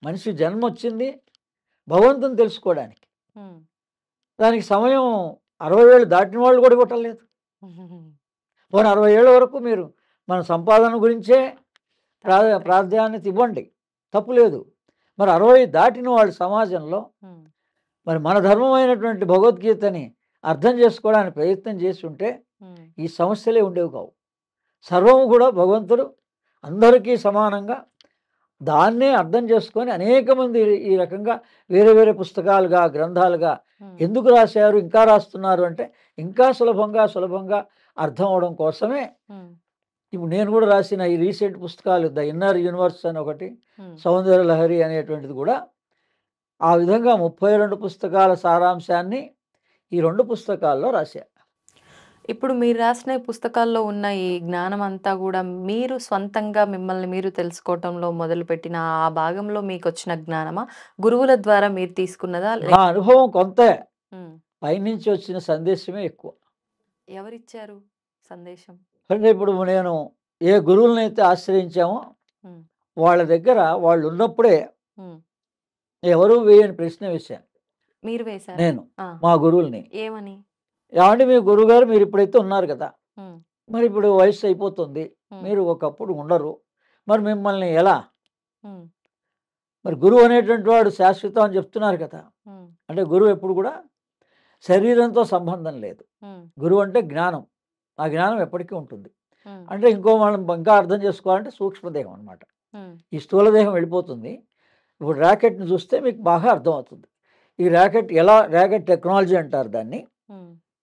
మనిషి జన్మ వచ్చింది భగవంతుని తెలుసుకోవడానికి. దానికి సమయం 60 ఏళ్ళు దాటిన వాళ్ళు కూడా ఇవ్వటం. పోనీ 60 ఏళ్ళ వరకు మీరు మన సంపాదన గురించే ప్రాధాన్యత ఇవ్వండి, తప్పు లేదు. మరి 60 దాటిన వాళ్ళు సమాజంలో మరి మన ధర్మమైనటువంటి భగవద్గీతని అర్థం చేసుకోవడానికి ప్రయత్నం చేసి ఉంటే ఈ సమస్యలే ఉండేవి కావు. సర్వము కూడా భగవంతుడు అందరికీ సమానంగా దాన్నే అర్థం చేసుకొని అనేక మంది ఈ రకంగా వేరే వేరే పుస్తకాలుగా, గ్రంథాలుగా ఎందుకు రాశారు, ఇంకా రాస్తున్నారు అంటే ఇంకా సులభంగా అర్థం అవడం కోసమే. ఇప్పుడు నేను కూడా రాసిన ఈ రీసెంట్ పుస్తకాలు ద ఇన్నర్ యూనివర్స్ అని ఒకటి, సౌందర్య లహరి అనేటువంటిది కూడా ఆ విధంగా 32 పుస్తకాల సారాంశాన్ని ఈ 2 పుస్తకాల్లో రాశారు. ఇప్పుడు మీరు రాసిన పుస్తకాల్లో ఉన్న ఈ జ్ఞానం అంతా కూడా మీరు స్వంతంగా మిమ్మల్ని మీరు తెలుసుకోవటంలో మొదలుపెట్టిన ఆ భాగంలో మీకు వచ్చిన జ్ఞానమా, గురువుల ద్వారా మీరు తీసుకున్నదా? నా అనుభవం కొంతే, పైనుంచి వచ్చిన సందేశమే ఎక్కువ. ఎవరిచ్చారు సందేశం? అంటే ఇప్పుడు నేను ఏ గురువులనైతే ఆశ్రయించామో వాళ్ళ దగ్గర వాళ్ళు ఉన్నప్పుడే ఎవరు వేయని ప్రశ్న వేశాను. మీరు వేశారు? నేను మా గురువుల్ని ఏమని? ఏమంటే మీ గురువు గారు మీరు ఇప్పుడైతే ఉన్నారు కదా, మరి ఇప్పుడు వయసు అయిపోతుంది, మీరు ఒకప్పుడు ఉండరు, మరి మిమ్మల్ని ఎలా? మరి గురువు అనేటువంటి వాడు శాశ్వతం అని చెప్తున్నారు కదా. అంటే గురువు ఎప్పుడు కూడా శరీరంతో సంబంధం లేదు. గురువు అంటే జ్ఞానం, ఆ జ్ఞానం ఎప్పటికీ ఉంటుంది. అంటే ఇంకో మనం ఇంకా అర్థం చేసుకోవాలంటే సూక్ష్మదేహం అనమాట. ఈ స్థూలదేహం వెళ్ళిపోతుంది. ఇప్పుడు ర్యాకెట్ని చూస్తే మీకు బాగా అర్థమవుతుంది. ఈ ర్యాకెట్ టెక్నాలజీ అంటారు దాన్ని.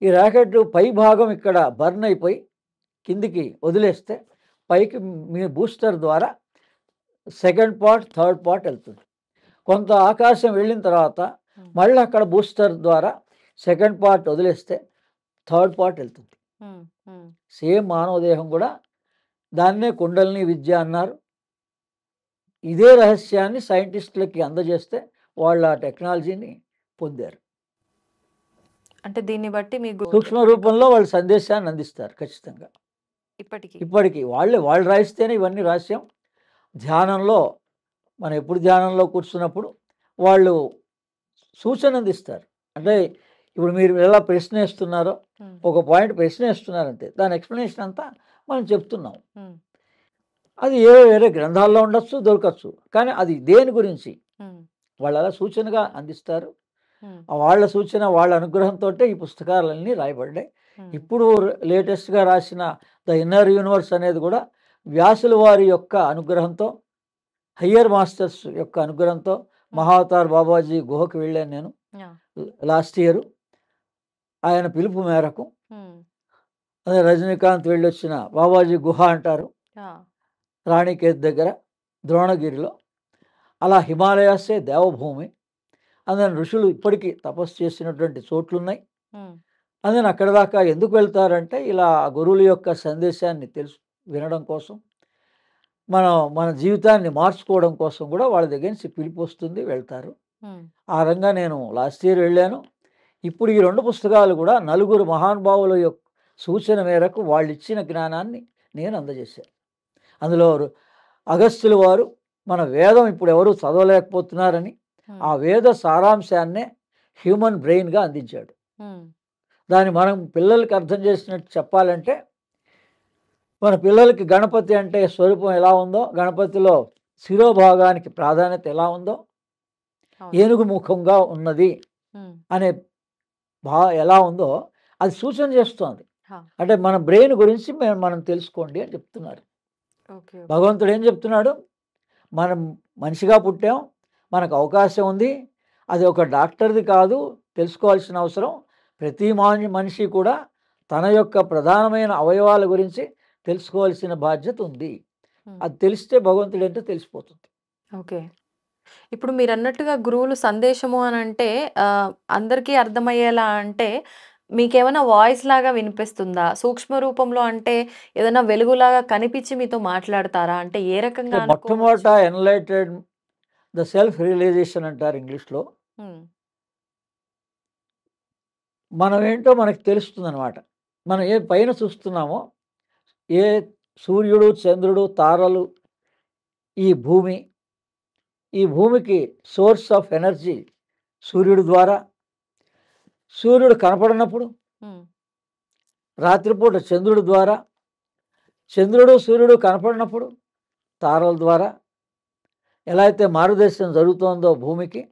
ఈ ర్యాకెట్ పై భాగం ఇక్కడ బర్న్ అయిపోయి కిందికి వదిలేస్తే పైకి మీ బూస్టర్ ద్వారా సెకండ్ పార్ట్, థర్డ్ పార్ట్ వెళ్తుంది. కొంత ఆకాశం వెళ్ళిన తర్వాత మళ్ళీ అక్కడ బూస్టర్ ద్వారా సెకండ్ పార్ట్ వదిలేస్తే థర్డ్ పార్ట్ వెళ్తుంది. సేమ్ మానవ దేహం కూడా దాన్నే కుండలిని విద్య అన్నారు. ఇదే రహస్యాన్ని సైంటిస్టులకి అందజేస్తే వాళ్ళు ఆ టెక్నాలజీని పొందారు. అంటే దీన్ని బట్టి మీకు సూక్ష్మ రూపంలో వాళ్ళు సందేశాన్ని అందిస్తారు ఖచ్చితంగా. ఇప్పటికీ వాళ్ళు రాయిస్తేనే ఇవన్నీ రహస్యం. ధ్యానంలో మనం ఎప్పుడు ధ్యానంలో కూర్చున్నప్పుడు వాళ్ళు సూచన అందిస్తారు. అంటే ఇప్పుడు మీరు ఎలా ప్రశ్న వేస్తున్నారో ఒక పాయింట్ ప్రశ్న వేస్తున్నారంతే, దాని ఎక్స్ప్లెనేషన్ అంతా మనం చెప్తున్నాం. అది వేరే గ్రంథాల్లో ఉండొచ్చు, దొరకచ్చు, కానీ అది దేని గురించి వాళ్ళు అలా సూచనగా అందిస్తారు. వాళ్ళ సూచన, వాళ్ళ అనుగ్రహంతో ఈ పుస్తకాలన్నీ రాయబడ్డాయి. ఇప్పుడు లేటెస్ట్గా రాసిన ద ఇన్నర్ యూనివర్స్ అనేది కూడా వ్యాసుల వారి యొక్క అనుగ్రహంతో, హయ్యర్ మాస్టర్స్ యొక్క అనుగ్రహంతో, మహావతార్ బాబాజీ గుహకు వెళ్ళాను నేను లాస్ట్ ఇయర్. ఆయన పిలుపు మేరకు అదే రజనీకాంత్ వెళ్ళొచ్చిన బాబాజీ గుహ అంటారు, రాణికేత్ దగ్గర ద్రోణగిరిలో. అలా హిమాలయాసే దేవభూమి. అందుకని ఋషులు ఇప్పటికీ తపస్సు చేసినటువంటి చోట్లున్నాయి. అందుకని అక్కడ దాకా ఎందుకు వెళ్తారంటే ఇలా గురువుల యొక్క సందేశాన్ని వినడం కోసం, మన జీవితాన్ని మార్చుకోవడం కోసం కూడా వాళ్ళ దగ్గర నుంచి పిలుపు వస్తుంది, వెళ్తారు. ఆ రంగా నేను లాస్ట్ ఇయర్ వెళ్ళాను. ఇప్పుడు ఈ 2 పుస్తకాలు కూడా నలుగురు మహానుభావుల యొక్క సూచన మేరకు వాళ్ళు ఇచ్చిన జ్ఞానాన్ని నేను అందజేశాను. అందులో అగస్త్యుల వారు మన వేదం ఇప్పుడు ఎవరు చదవలేకపోతున్నారని ఆ వేద సారాంశాన్నే హ్యూమన్ బ్రెయిన్గా అందించాడు. దాన్ని మనం పిల్లలకి అర్థం చేసినట్టు చెప్పాలంటే, మన పిల్లలకి గణపతి అంటే స్వరూపం ఎలా ఉందో, గణపతిలో శిరోభాగానికి ప్రాధాన్యత ఎలా ఉందో, ఏనుగు ముఖంగా ఉన్నది అనే ఎలా ఉందో అది సూచన చేస్తోంది. హా. అంటే మన బ్రెయిన్ గురించి మనం తెలుసుకోండి అని చెప్తున్నారు. ఓకే. భగవంతుడు ఏం చెప్తున్నాడు? మనం మనిషిగా పుట్టాం, మనకు అవకాశం ఉంది. అది ఒక డాక్టర్ది కాదు తెలుసుకోవాల్సిన అవసరం. ప్రతి మనిషి కూడా తన యొక్క ప్రధానమైన అవయవాల గురించి తెలుసుకోవాల్సిన బాధ్యత ఉంది. అది తెలిస్తే భగవంతుడు ఏంటో తెలిసిపోతుంది. ఓకే. ఇప్పుడు మీరన్నట్టుగా గురువులు సందేశము అనంటే అందరికీ అర్థమయ్యేలా అంటే మీకేమైనా వాయిస్ లాగా వినిపిస్తుందా? సూక్ష్మ రూపంలో అంటే ఏదైనా వెలుగులాగా కనిపించి మీతో మాట్లాడతారా? అంటే ఏ రకంగా అనుకోవచ్చు? మొట్టమొదట ఎన్లైటెడ్ ద సెల్ఫ్ రియలైజేషన్ అంటారు ఇంగ్లీష్లో. మనం ఏంటో మనకు తెలుస్తుందన్నమాట. మనం ఏ పైన చూస్తున్నామో, ఏ సూర్యుడు, చంద్రుడు, తారలు, ఈ భూమి, ఈ భూమికి సోర్స్ ఆఫ్ ఎనర్జీ సూర్యుడి ద్వారా. సూర్యుడు కనపడినప్పుడు రాత్రిపూట చంద్రుడి ద్వారా, చంద్రుడు సూర్యుడు కనపడినప్పుడు తారల ద్వారా. ఎలా అయితే మారుదేశం జరుగుతోందో భూమికి,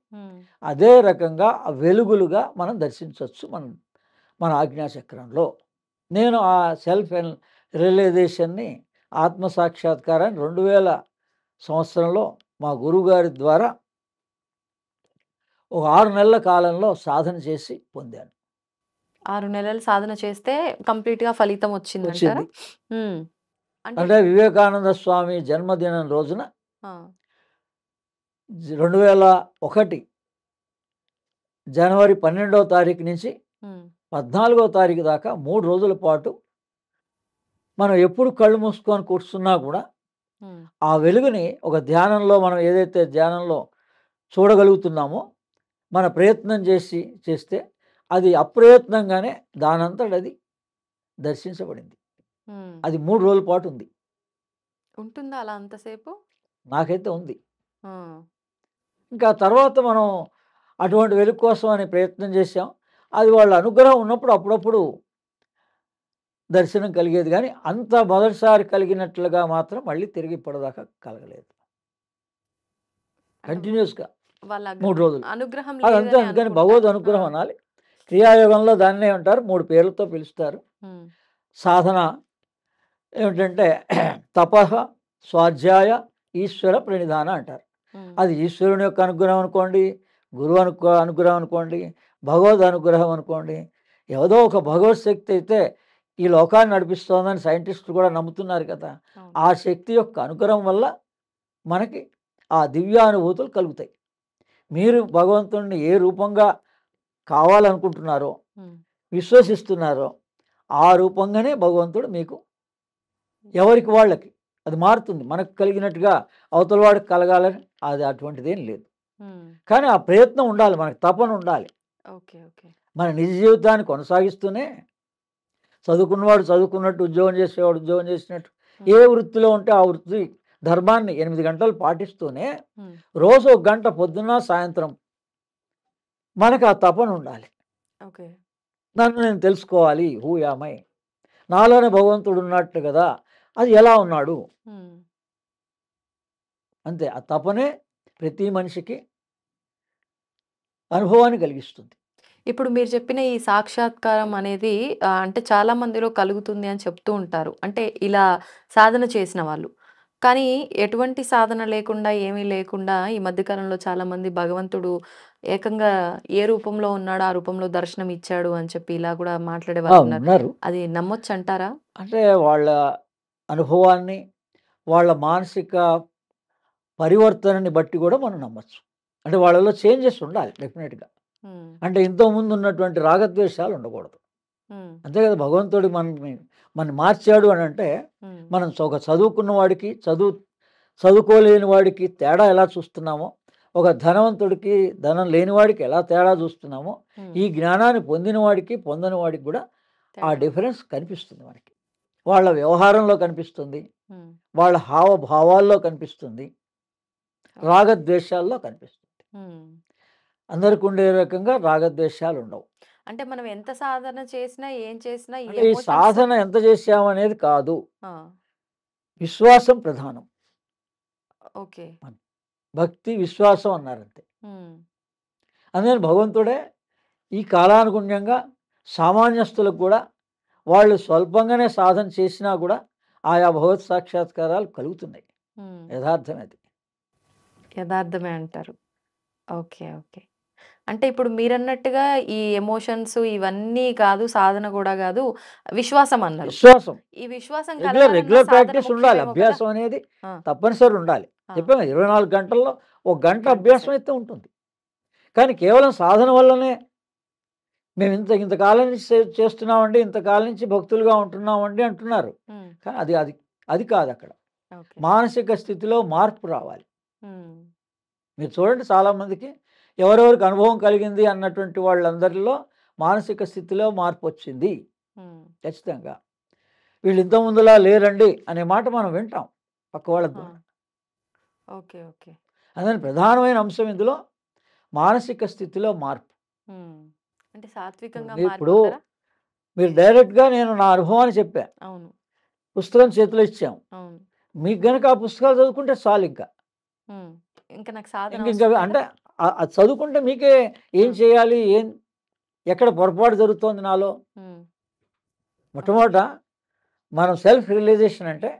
అదే రకంగా వెలుగులుగా మనం దర్శించవచ్చు మన ఆజ్ఞాచక్రంలో. నేను ఆ సెల్ఫ్ రియలైజేషన్ని, ఆత్మసాక్షాత్కారాన్ని 2000 సంవత్సరంలో మా గురువుగారి ద్వారా ఒక 6 నెలల కాలంలో సాధన చేసి పొందాను. 6 నెలలు సాధన చేస్తే కంప్లీట్‌గా ఫలితం వచ్చిందంటారా? వచ్చింది. అంటే అంటే వివేకానంద స్వామి జన్మదినం రోజున ఆ! 2001 జనవరి 12వ తారీఖు నుంచి 14వ తారీఖు దాకా 3 రోజుల పాటు మనం ఎప్పుడు కళ్ళు మూసుకొని కూర్చున్నా కూడా ఆ వెలుగుని ఒక ధ్యానంలో మనం ఏదైతే ధ్యానంలో చూడగలుగుతున్నామో మన ప్రయత్నం చేస్తే అది అప్రయత్నంగానే దానంతట అది దర్శించబడింది. అది 3 రోజుల పాటు ఉంది. ఉంటుందా అలా అంతసేపు? నాకైతే ఉంది. ఆ! ఇంకా తర్వాత మనం అటువంటి వెలుగు కోసం అని ప్రయత్నం చేశాం. అది వాళ్ళ అనుగ్రహం ఉన్నప్పుడు అప్పుడప్పుడు దర్శనం కలిగేది, కానీ అంత మొదటిసారి కలిగినట్లుగా మాత్రం మళ్ళీ తిరిగి ఇప్పటిదాకా కలగలేదు. కంటిన్యూస్గా వాళ్ళ 3 రోజులు. అనుగ్రహం అది అంతే, లేదని అందుకని అనుకుంటా. భగవద్ అనుగ్రహం అనాలి. క్రియాయోగంలో దాన్నే అంటారు, 3 పేర్లతో పిలుస్తారు. సాధన ఏమిటంటే తపః, స్వాధ్యాయ, ఈశ్వర ప్రణిధాన అంటారు. అది ఈశ్వరుని యొక్క అనుగ్రహం అనుకోండి, గురువు అనుగ్రహం అనుకోండి, భగవద్ అనుగ్రహం అనుకోండి. ఏదో ఒక భగవత్ శక్తి అయితే ఈ లోకాన్ని నడిపిస్తోందని సైంటిస్టులు కూడా నమ్ముతున్నారు కదా. ఆ శక్తి యొక్క అనుగ్రహం వల్ల మనకి ఆ దివ్యానుభూతులు కలుగుతాయి. మీరు భగవంతుడిని ఏ రూపంగా కావాలనుకుంటున్నారో, విశ్వసిస్తున్నారో ఆ రూపంగానే భగవంతుడు మీకు ఎవరికి వాళ్ళకి అది మారుతుంది. మనకు కలిగినట్టుగా అవతల వాడికి కలగాలని అది అటువంటిదేం లేదు. కానీ ఆ ప్రయత్నం ఉండాలి, మనకు తపన ఉండాలి. ఓకే. ఓకే. మన నిజ జీవితాన్ని కొనసాగిస్తూనే చదువుకున్నవాడు చదువుకున్నట్టు, ఉద్యోగం చేసేవాడు ఉద్యోగం చేసినట్టు, ఏ వృత్తిలో ఉంటే ఆ వృత్తి ధర్మాన్ని 8 గంటలు పాటిస్తూనే రోజు 1 గంట పొద్దున్న సాయంత్రం మనకు ఆ తపన ఉండాలి. ఓకే. నన్ను నేను తెలుసుకోవాలి, హూ యామై, నాలోనే భగవంతుడు ఉన్నట్టు కదా, అది ఎలా ఉన్నాడు అంతే. ఆ తపనే ప్రతి మనిషికి అనుభవాన్ని కలిగిస్తుంది. ఇప్పుడు మీరు చెప్పిన ఈ సాక్షాత్కారం అనేది అంటే చాలా మందిలో కలుగుతుంది అని చెప్తూ ఉంటారు. అంటే ఇలా సాధన చేసిన వాళ్ళు. కానీ ఎటువంటి సాధన లేకుండా, ఏమీ లేకుండా ఈ మధ్య కాలంలో చాలామంది భగవంతుడు ఏకంగా ఏ రూపంలో ఉన్నాడో ఆ రూపంలో దర్శనం ఇచ్చాడు అని చెప్పి ఇలా కూడా మాట్లాడేవాళ్ళు ఉన్నారు. ఉన్నారు. అది నమ్మొచ్చంటారా? అంటే వాళ్ళ అనుభవాన్ని, వాళ్ళ మానసిక పరివర్తనని బట్టి కూడా మనం నమ్మచ్చు. అంటే వాళ్ళలో చేంజెస్ ఉండాలి డెఫినెట్‌గా. అంటే ఇంతకుముందు ఉన్నటువంటి రాగద్వేషాలు ఉండకూడదు. అంతే కదా, భగవంతుడు మనని మార్చాడు అని అంటే మనం ఒక చదువుకున్న వాడికి, చదువుకోలేని వాడికి తేడా ఎలా చూస్తున్నామో, ఒక ధనవంతుడికి ధనం లేనివాడికి ఎలా తేడా చూస్తున్నామో, ఈ జ్ఞానాన్ని పొందిన వాడికి పొందని వాడికి కూడా ఆ డిఫరెన్స్ కనిపిస్తుంది మనకి. వాళ్ళ వ్యవహారంలో కనిపిస్తుంది, వాళ్ళ హావభావాల్లో కనిపిస్తుంది, రాగద్వేషాల్లో కనిపిస్తుంది. అందరికి ఉండే రకంగా రాగద్వేషాలు ఉండవు. అంటే మనం ఎంత సాధన చేసినా, ఏం చేసినా ఈ అంటే ఈ సాధన ఎంత చేశామనేది కాదు, విశ్వాసం ప్రధానం. ఓకే. భక్తి విశ్వాసం అన్నారంతే. అందుకని భగవంతుడే ఈ కాలానుగుణ్యంగా సామాన్యస్తులకు కూడా వాళ్ళు స్వల్పంగానే సాధన చేసినా కూడా ఆయా భగవత్ సాక్షాత్కారాలు కలుగుతున్నాయి. యథార్థం అది. యథార్థమే అంటారు. ఓకే. ఓకే. అంటే ఇప్పుడు మీరన్నట్టుగా ఈ ఎమోషన్స్ ఇవన్నీ కాదు, సాధన కూడా కాదు, విశ్వాసం అన్నారు. విశ్వాసం ఈ విశ్వాసం రెగ్యులర్ కలగాలన్నా సాధన ప్రాక్టీస్ ఉండాలి. ముఖ్యమేమో కదా! అభ్యాసం అనేది ఆ! తప్పనిసరి ఉండాలి. ఆ! చెప్పాను 24 గంటల్లో ఒక గంట గంట అభ్యాసం సేపు. అయితే ఉంటుంది. కానీ కేవలం సాధన వల్లనే మేము ఇంతకాలం నుంచి చేస్తున్నామండి, ఇంతకాలం నుంచి భక్తులుగా ఉంటున్నామండి అంటున్నారు. హ్మ్. కానీ అది అది అది కాదు అక్కడ. ఓకే. మానసిక స్థితిలో మార్పు రావాలి. హ్మ్. మీరు చూడండి చాలామందికి ఎవరెవరికి అనుభవం కలిగింది అన్నటువంటి వాళ్ళందరిలో మానసిక స్థితిలో మార్పు వచ్చింది హ్మ్. ఖచ్చితంగా. వీళ్ళు ఇంత ముందులా లేరండి అనే మాట మనం వింటాం పక్క వాళ్ళ ఆ! ద్వారా. ఓకే. ఓకే. అందుకని ప్రధానమైన అంశం ఇందులో మానసిక స్థితిలో మార్పు. హ్మ్. అంటే సాత్వికంగా ఇప్పుడు మారిపోతారా? మీరు డైరెక్ట్గా నేను నా అనుభవాన్ని చెప్పా, అవును. పుస్తకం చేతిలో ఇచ్చాం, అవును. మీకు గనక ఆ పుస్తకాలు చదువుకుంటే చాలు. ఇంకా హ్మ్. ఇంకా నాకు సాధన ఇంకా అవసరం అంటే లేదా? అది చదువుకుంటే మీకే ఏం ఆ! చేయాలి, ఎక్కడ పొరపాటు జరుగుతోంది నాలో. హ్మ్. ఓకే. మొట్టమొదట మనం సెల్ఫ్ రియలైజేషన్ అంటే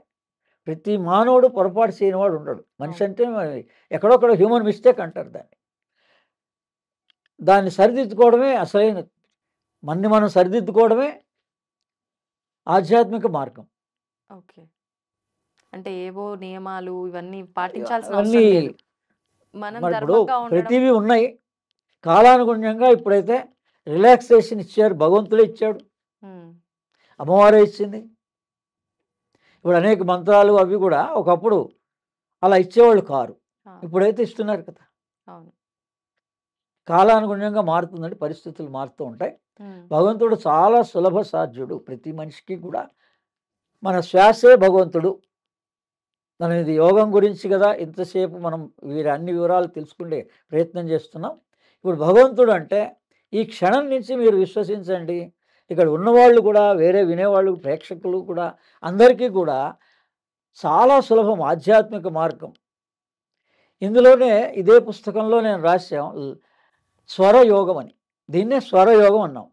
ప్రతి మానవుడు పొరపాటు చేయనివాడు ఉండడు. మనిషి అవును. అంటే మరి ఎక్కడొక్కడ హ్యూమన్ మిస్టేక్ అంటారు దాన్ని. దాన్ని సరిదిద్దుకోవడమే అసలైన, మనం సరిదిద్దుకోవడమే ఆధ్యాత్మిక మార్గం. ఓకే. అంటే ఏవో నియమాలు ఇవన్నీ పాటించాల్సిన అవన్నీ అవసరం లేదు. మనం మరి ఇప్పుడు ధర్మంగా ఉండడం. ప్రతివి ఉన్నాయి. కాలానుగుణ్యంగా ఇప్పుడైతే రిలాక్సేషన్ ఇచ్చారు, భగవంతుడే ఇచ్చాడు, హ్మ్. అమ్మవారే ఇచ్చింది. ఇప్పుడు అనేక మంత్రాలు అవి కూడా ఒకప్పుడు అలా ఇచ్చేవాళ్ళు కారు, ఆ! ఇప్పుడైతే ఇస్తున్నారు కదా. అవును. కాలానుగుణ్యంగా మారుతుందండి, పరిస్థితులు మారుతూ ఉంటాయి. హ్మ్. భగవంతుడు చాలా సులభ సాధ్యుడు ప్రతి మనిషికి కూడా. మన శ్వాసే భగవంతుడు. మనం ఇది యోగం గురించి కదా ఇంతసేపు మనం అన్ని వివరాలు తెలుసుకునే ప్రయత్నం చేస్తున్నాం. ఇప్పుడు భగవంతుడు అంటే ఈ క్షణం నుంచి మీరు విశ్వసించండి, ఇక్కడ ఉన్నవాళ్ళు కూడా, వేరే వినేవాళ్ళు, ప్రేక్షకులు కూడా, అందరికీ కూడా చాలా సులభం ఆధ్యాత్మిక మార్గం. ఇందులోనే ఇదే పుస్తకంలో నేను రాశాం స్వరయోగం అని. దీన్నే స్వరయోగం అన్నాం.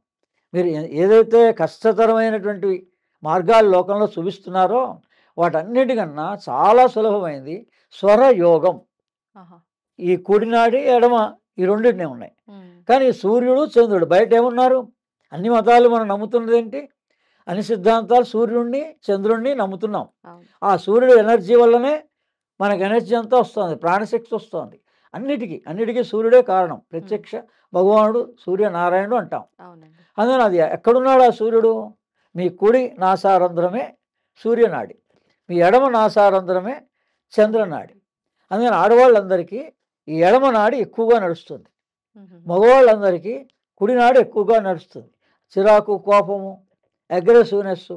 మీరు ఏదైతే కష్టతరమైనటువంటి మార్గాలు లోకంలో చూపిస్తున్నారో వాటన్నిటికన్నా చాలా సులభమైంది స్వరయోగం. ఆహా! ఈ కుడినాడి ఎడమ ఈ రెండింటినే ఉన్నాయి. హ్మ్. కానీ సూర్యుడు చంద్రుడు బయట ఏమున్నారు? అన్ని మతాలు మనం నమ్ముతున్నది ఏంటి? అన్ని సిద్ధాంతాలు సూర్యుడిని చంద్రుడిని నమ్ముతున్నాం. అవును. ఆ సూర్యుడు ఎనర్జీ వల్లనే మనకు ఎనర్జీ అంతా వస్తుంది, ప్రాణశక్తి వస్తుంది. అన్నిటికీ సూర్యుడే కారణం. హ్మ్. ప్రత్యక్ష భగవానుడు సూర్యనారాయణుడు అంటాం. అవునండి. అందుకని అది ఎక్కడున్నాడు ఆ సూర్యుడు? మీ కుడి నాసారంధ్రమే సూర్యనాడి, మీ ఎడమ నాసారంధ్రమే చంద్రనాడి. అందుకని ఆడవాళ్ళందరికీ ఈ ఎడమ నాడి ఎక్కువగా నడుస్తుంది, హుహు. మగవాళ్ళందరికీ కుడినాడు ఎక్కువగా నడుస్తుంది. చిరాకు, కోపము, అగ్రెసివ్నెస్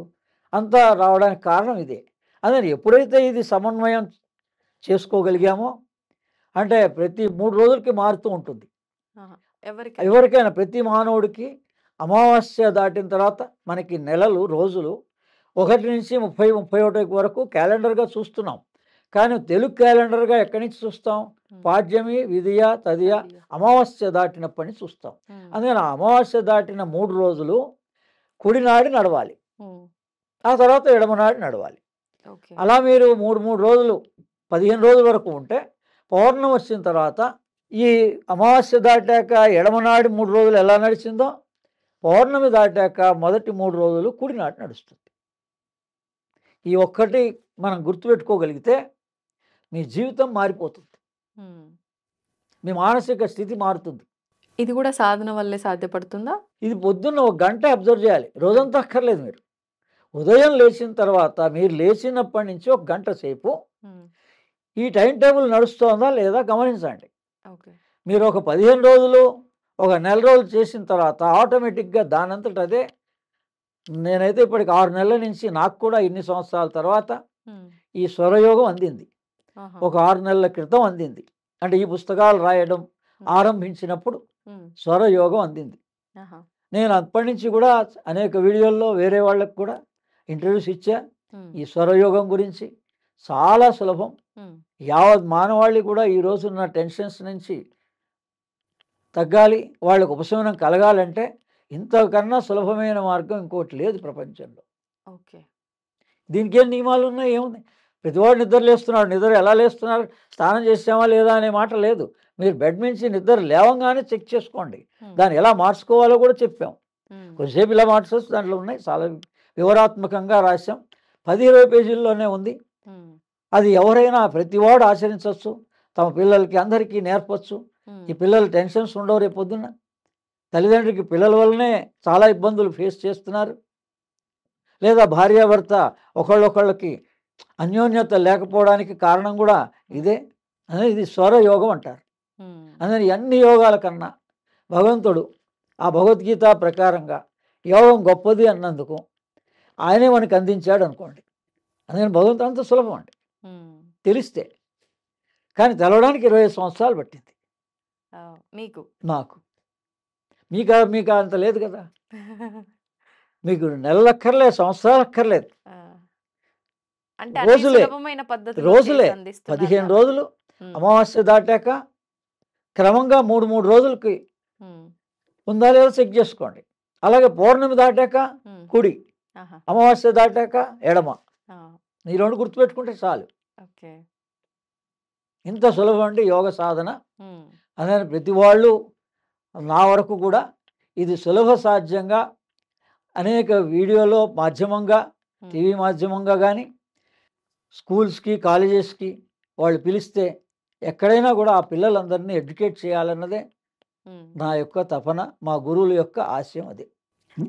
అంతా రావడానికి కారణం ఇదే. అందుకని ఎప్పుడైతే ఇది సమన్వయం చేసుకోగలిగామో, అంటే ప్రతి 3 రోజులకి మారుతూ ఉంటుంది. ఆహా! ఎవరికైనా. ఎవరికైనా ప్రతి మానవుడికి అమావాస్య దాటిన తర్వాత మనకి నెలలు, రోజులు 1 నుంచి 30, 31 వరకు క్యాలెండర్గా చూస్తున్నాం. కానీ తెలుగు క్యాలెండర్గా ఎక్కడి నుంచి చూస్తాం? హ్మ్. పాడ్యమి, విదియ, తదియ, తదియ. అమావాస్య దాటినప్పటి నుంచి చూస్తాం. హ్మ్. అందుకని ఆ అమావాస్య దాటిన 3 రోజులు కుడినాడి నడవాలి, హ్మ్. ఆ తర్వాత ఎడమనాడి నడవాలి. ఓకే. అలా మీరు 3 రోజులు 15 రోజుల వరకు ఉంటే పౌర్ణమి వచ్చిన తర్వాత ఈ అమావాస్య దాటాక ఎడమనాడి 3 రోజులు ఎలా నడిచిందో పౌర్ణమి దాటాక మొదటి 3 రోజులు కుడినాటి నడుస్తుంది. ఈ ఒక్కటి మనం గుర్తుపెట్టుకోగలిగితే మీ జీవితం మారిపోతుంది, హ్మ్. మీ మానసిక స్థితి మారుతుంది. ఇది కూడా సాధన వల్లే సాధ్యపడుతుందా? ఇది పొద్దున్న ఒక గంట అబ్జర్వ్ చేయాలి, రోజంతా అక్కర్లేదు. మీరు ఉదయం లేచిన తర్వాత మీరు లేచినప్పటి నుంచి ఒక గంట సేపు హ్మ్. ఈ టైం టేబుల్ నడుస్తోందా లేదా గమనించండి. ఓకే. మీరు ఒక 15 రోజులు, ఒక నెల రోజులు చేసిన తర్వాత ఆటోమేటిక్గా దానంతట అదే, నేనైతే ఇప్పటికి 6 నెలల నుంచి నాకు కూడా ఇన్ని సంవత్సరాల తర్వాత హ్మ్. ఈ స్వరయోగం అందింది. ఆహా! ఒక 6 నెలల క్రితం అందింది. అంటే ఈ పుస్తకాలు రాయడం హ్మ్. ఆరంభించినప్పుడు హ్మ్. స్వరయోగం అందింది. ఆహా! నేను అప్పటి నుంచి కూడా అనేక వీడియోల్లో వేరే వాళ్ళకు కూడా ఇంటర్వ్యూస్ ఇచ్చా హ్మ్. ఈ స్వరయోగం గురించి. చాలా సులభం. హ్మ్. యావత్ మానవాళి కూడా ఈ రోజున్న టెన్షన్స్ నుంచి తగ్గాలి, వాళ్ళకు ఉపశమనం కలగాలంటే ఇంతకన్నా సులభమైన మార్గం ఇంకోటి లేదు ప్రపంచంలో. ఓకే. దీనికి ఏం నియమాలు ఉన్నాయి, ఏముంది? ప్రతివాడు నిద్ర లేస్తున్నాడు, నిద్ర ఎలా లేస్తున్నారు, స్నానం చేసామా లేదా అనే మాట లేదు. మీరు బెడ్ నుంచి నిద్ర లేవంగానే చెక్ చేసుకోండి. దాన్ని ఎలా మార్చుకోవాలో కూడా చెప్పాం. కొంచెంసేపు ఇలా మార్చవచ్చు, దాంట్లో ఉన్నాయి, చాలా వివరాత్మకంగా రాశాం. 10-20 పేజీల్లోనే ఉంది. అది ఎవరైనా ప్రతివాడు ఆచరించవచ్చు, తమ పిల్లలకి అందరికీ నేర్పచ్చు. ఈ పిల్లలు టెన్షన్స్ ఉండవు రేపు పొద్దున్న. తల్లిదండ్రులకి పిల్లల వల్లనే చాలా ఇబ్బందులు ఫేస్ చేస్తున్నారు, లేదా భార్యాభర్త ఒకళ్ళొకళ్ళకి అన్యోన్యత లేకపోవడానికి కారణం కూడా ఇదే. అనేది ఇది స్వరయోగం అంటారు. అందుకని అన్ని యోగాల కన్నా భగవంతుడు ఆ భగవద్గీత ప్రకారంగా యోగం గొప్పది అన్నందుకు ఆయనే మనకు అందించాడు అనుకోండి. అందుకని భగవంతుడు అంత సులభం అండి తెలిస్తే. కానీ తెలవడానికి 25 సంవత్సరాలు పట్టింది నాకు. మీకు అంత లేదు కదా. మీకు నెలలక్కర్లేదు, సంవత్సరాలు అక్కర్లేదు, రోజులే 15 రోజులు. అమావాస్య దాటాక క్రమంగా 3 రోజులకి ఉందా లేదా చెక్ చేసుకోండి. అలాగే పౌర్ణమి దాటాక కుడి, అమావాస్య దాటాక ఎడమ. ఈ 2 గుర్తుపెట్టుకుంటే చాలు. ఇంత సులభం అండి యోగ సాధన. అనేది ప్రతి వాళ్ళు, నా వరకు కూడా ఇది సులభ సాధ్యంగా అనేక వీడియోలో మాధ్యమంగా, టీవీ మాధ్యమంగా కానీ, స్కూల్స్కి కాలేజెస్కి వాళ్ళు పిలిస్తే ఎక్కడైనా కూడా ఆ పిల్లలందరినీ ఎడ్యుకేట్ చేయాలన్నదే నా యొక్క తపన, మా గురువుల యొక్క ఆశయం అది.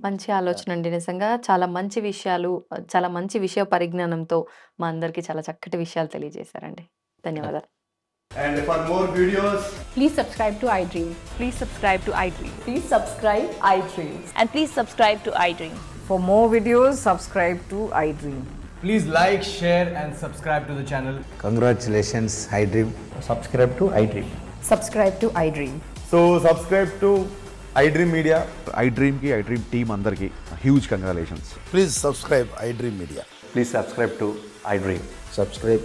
మంచి ఆలోచన అండి. నిజంగా చాలా మంచి విషయాలు, చాలా మంచి విషయ పరిజ్ఞానంతో మా అందరికీ చాలా చక్కటి విషయాలు తెలియజేశారండి. ధన్యవాదాలు. And for more videos, Please subscribe to iDream. Please subscribe to iDream. Please subscribe iDream. And please subscribe to iDream. For more videos, subscribe to iDream. please like, share and subscribe to the channel. Congratulations, iDream. Subscribe to iDream. Subscribe to iDream. So subscribe to iDream Media. iDream ki iDream team andarki huge congratulations. Please subscribe iDream Media. Please subscribe to iDream. Subscribe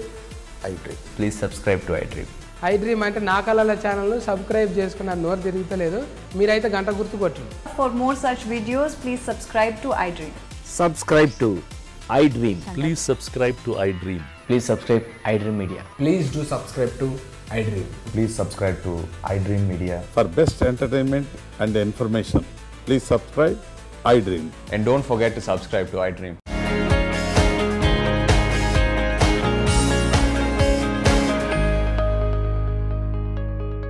iDream. Please subscribe to iDream. iDream అంటే నా కళల ఛానల్ను subscribe చేసుకున్నారు, నోరు తిరుగుతలేదు. మీరైతే గంట గుర్తు కొట్టండి. For more such videos, please subscribe to iDream. Subscribe to iDream. Please subscribe to iDream. Please subscribe iDream Media. Please do subscribe to iDream. Please subscribe to iDream Media. For best entertainment and information, please subscribe iDream. And don't forget to subscribe to iDream.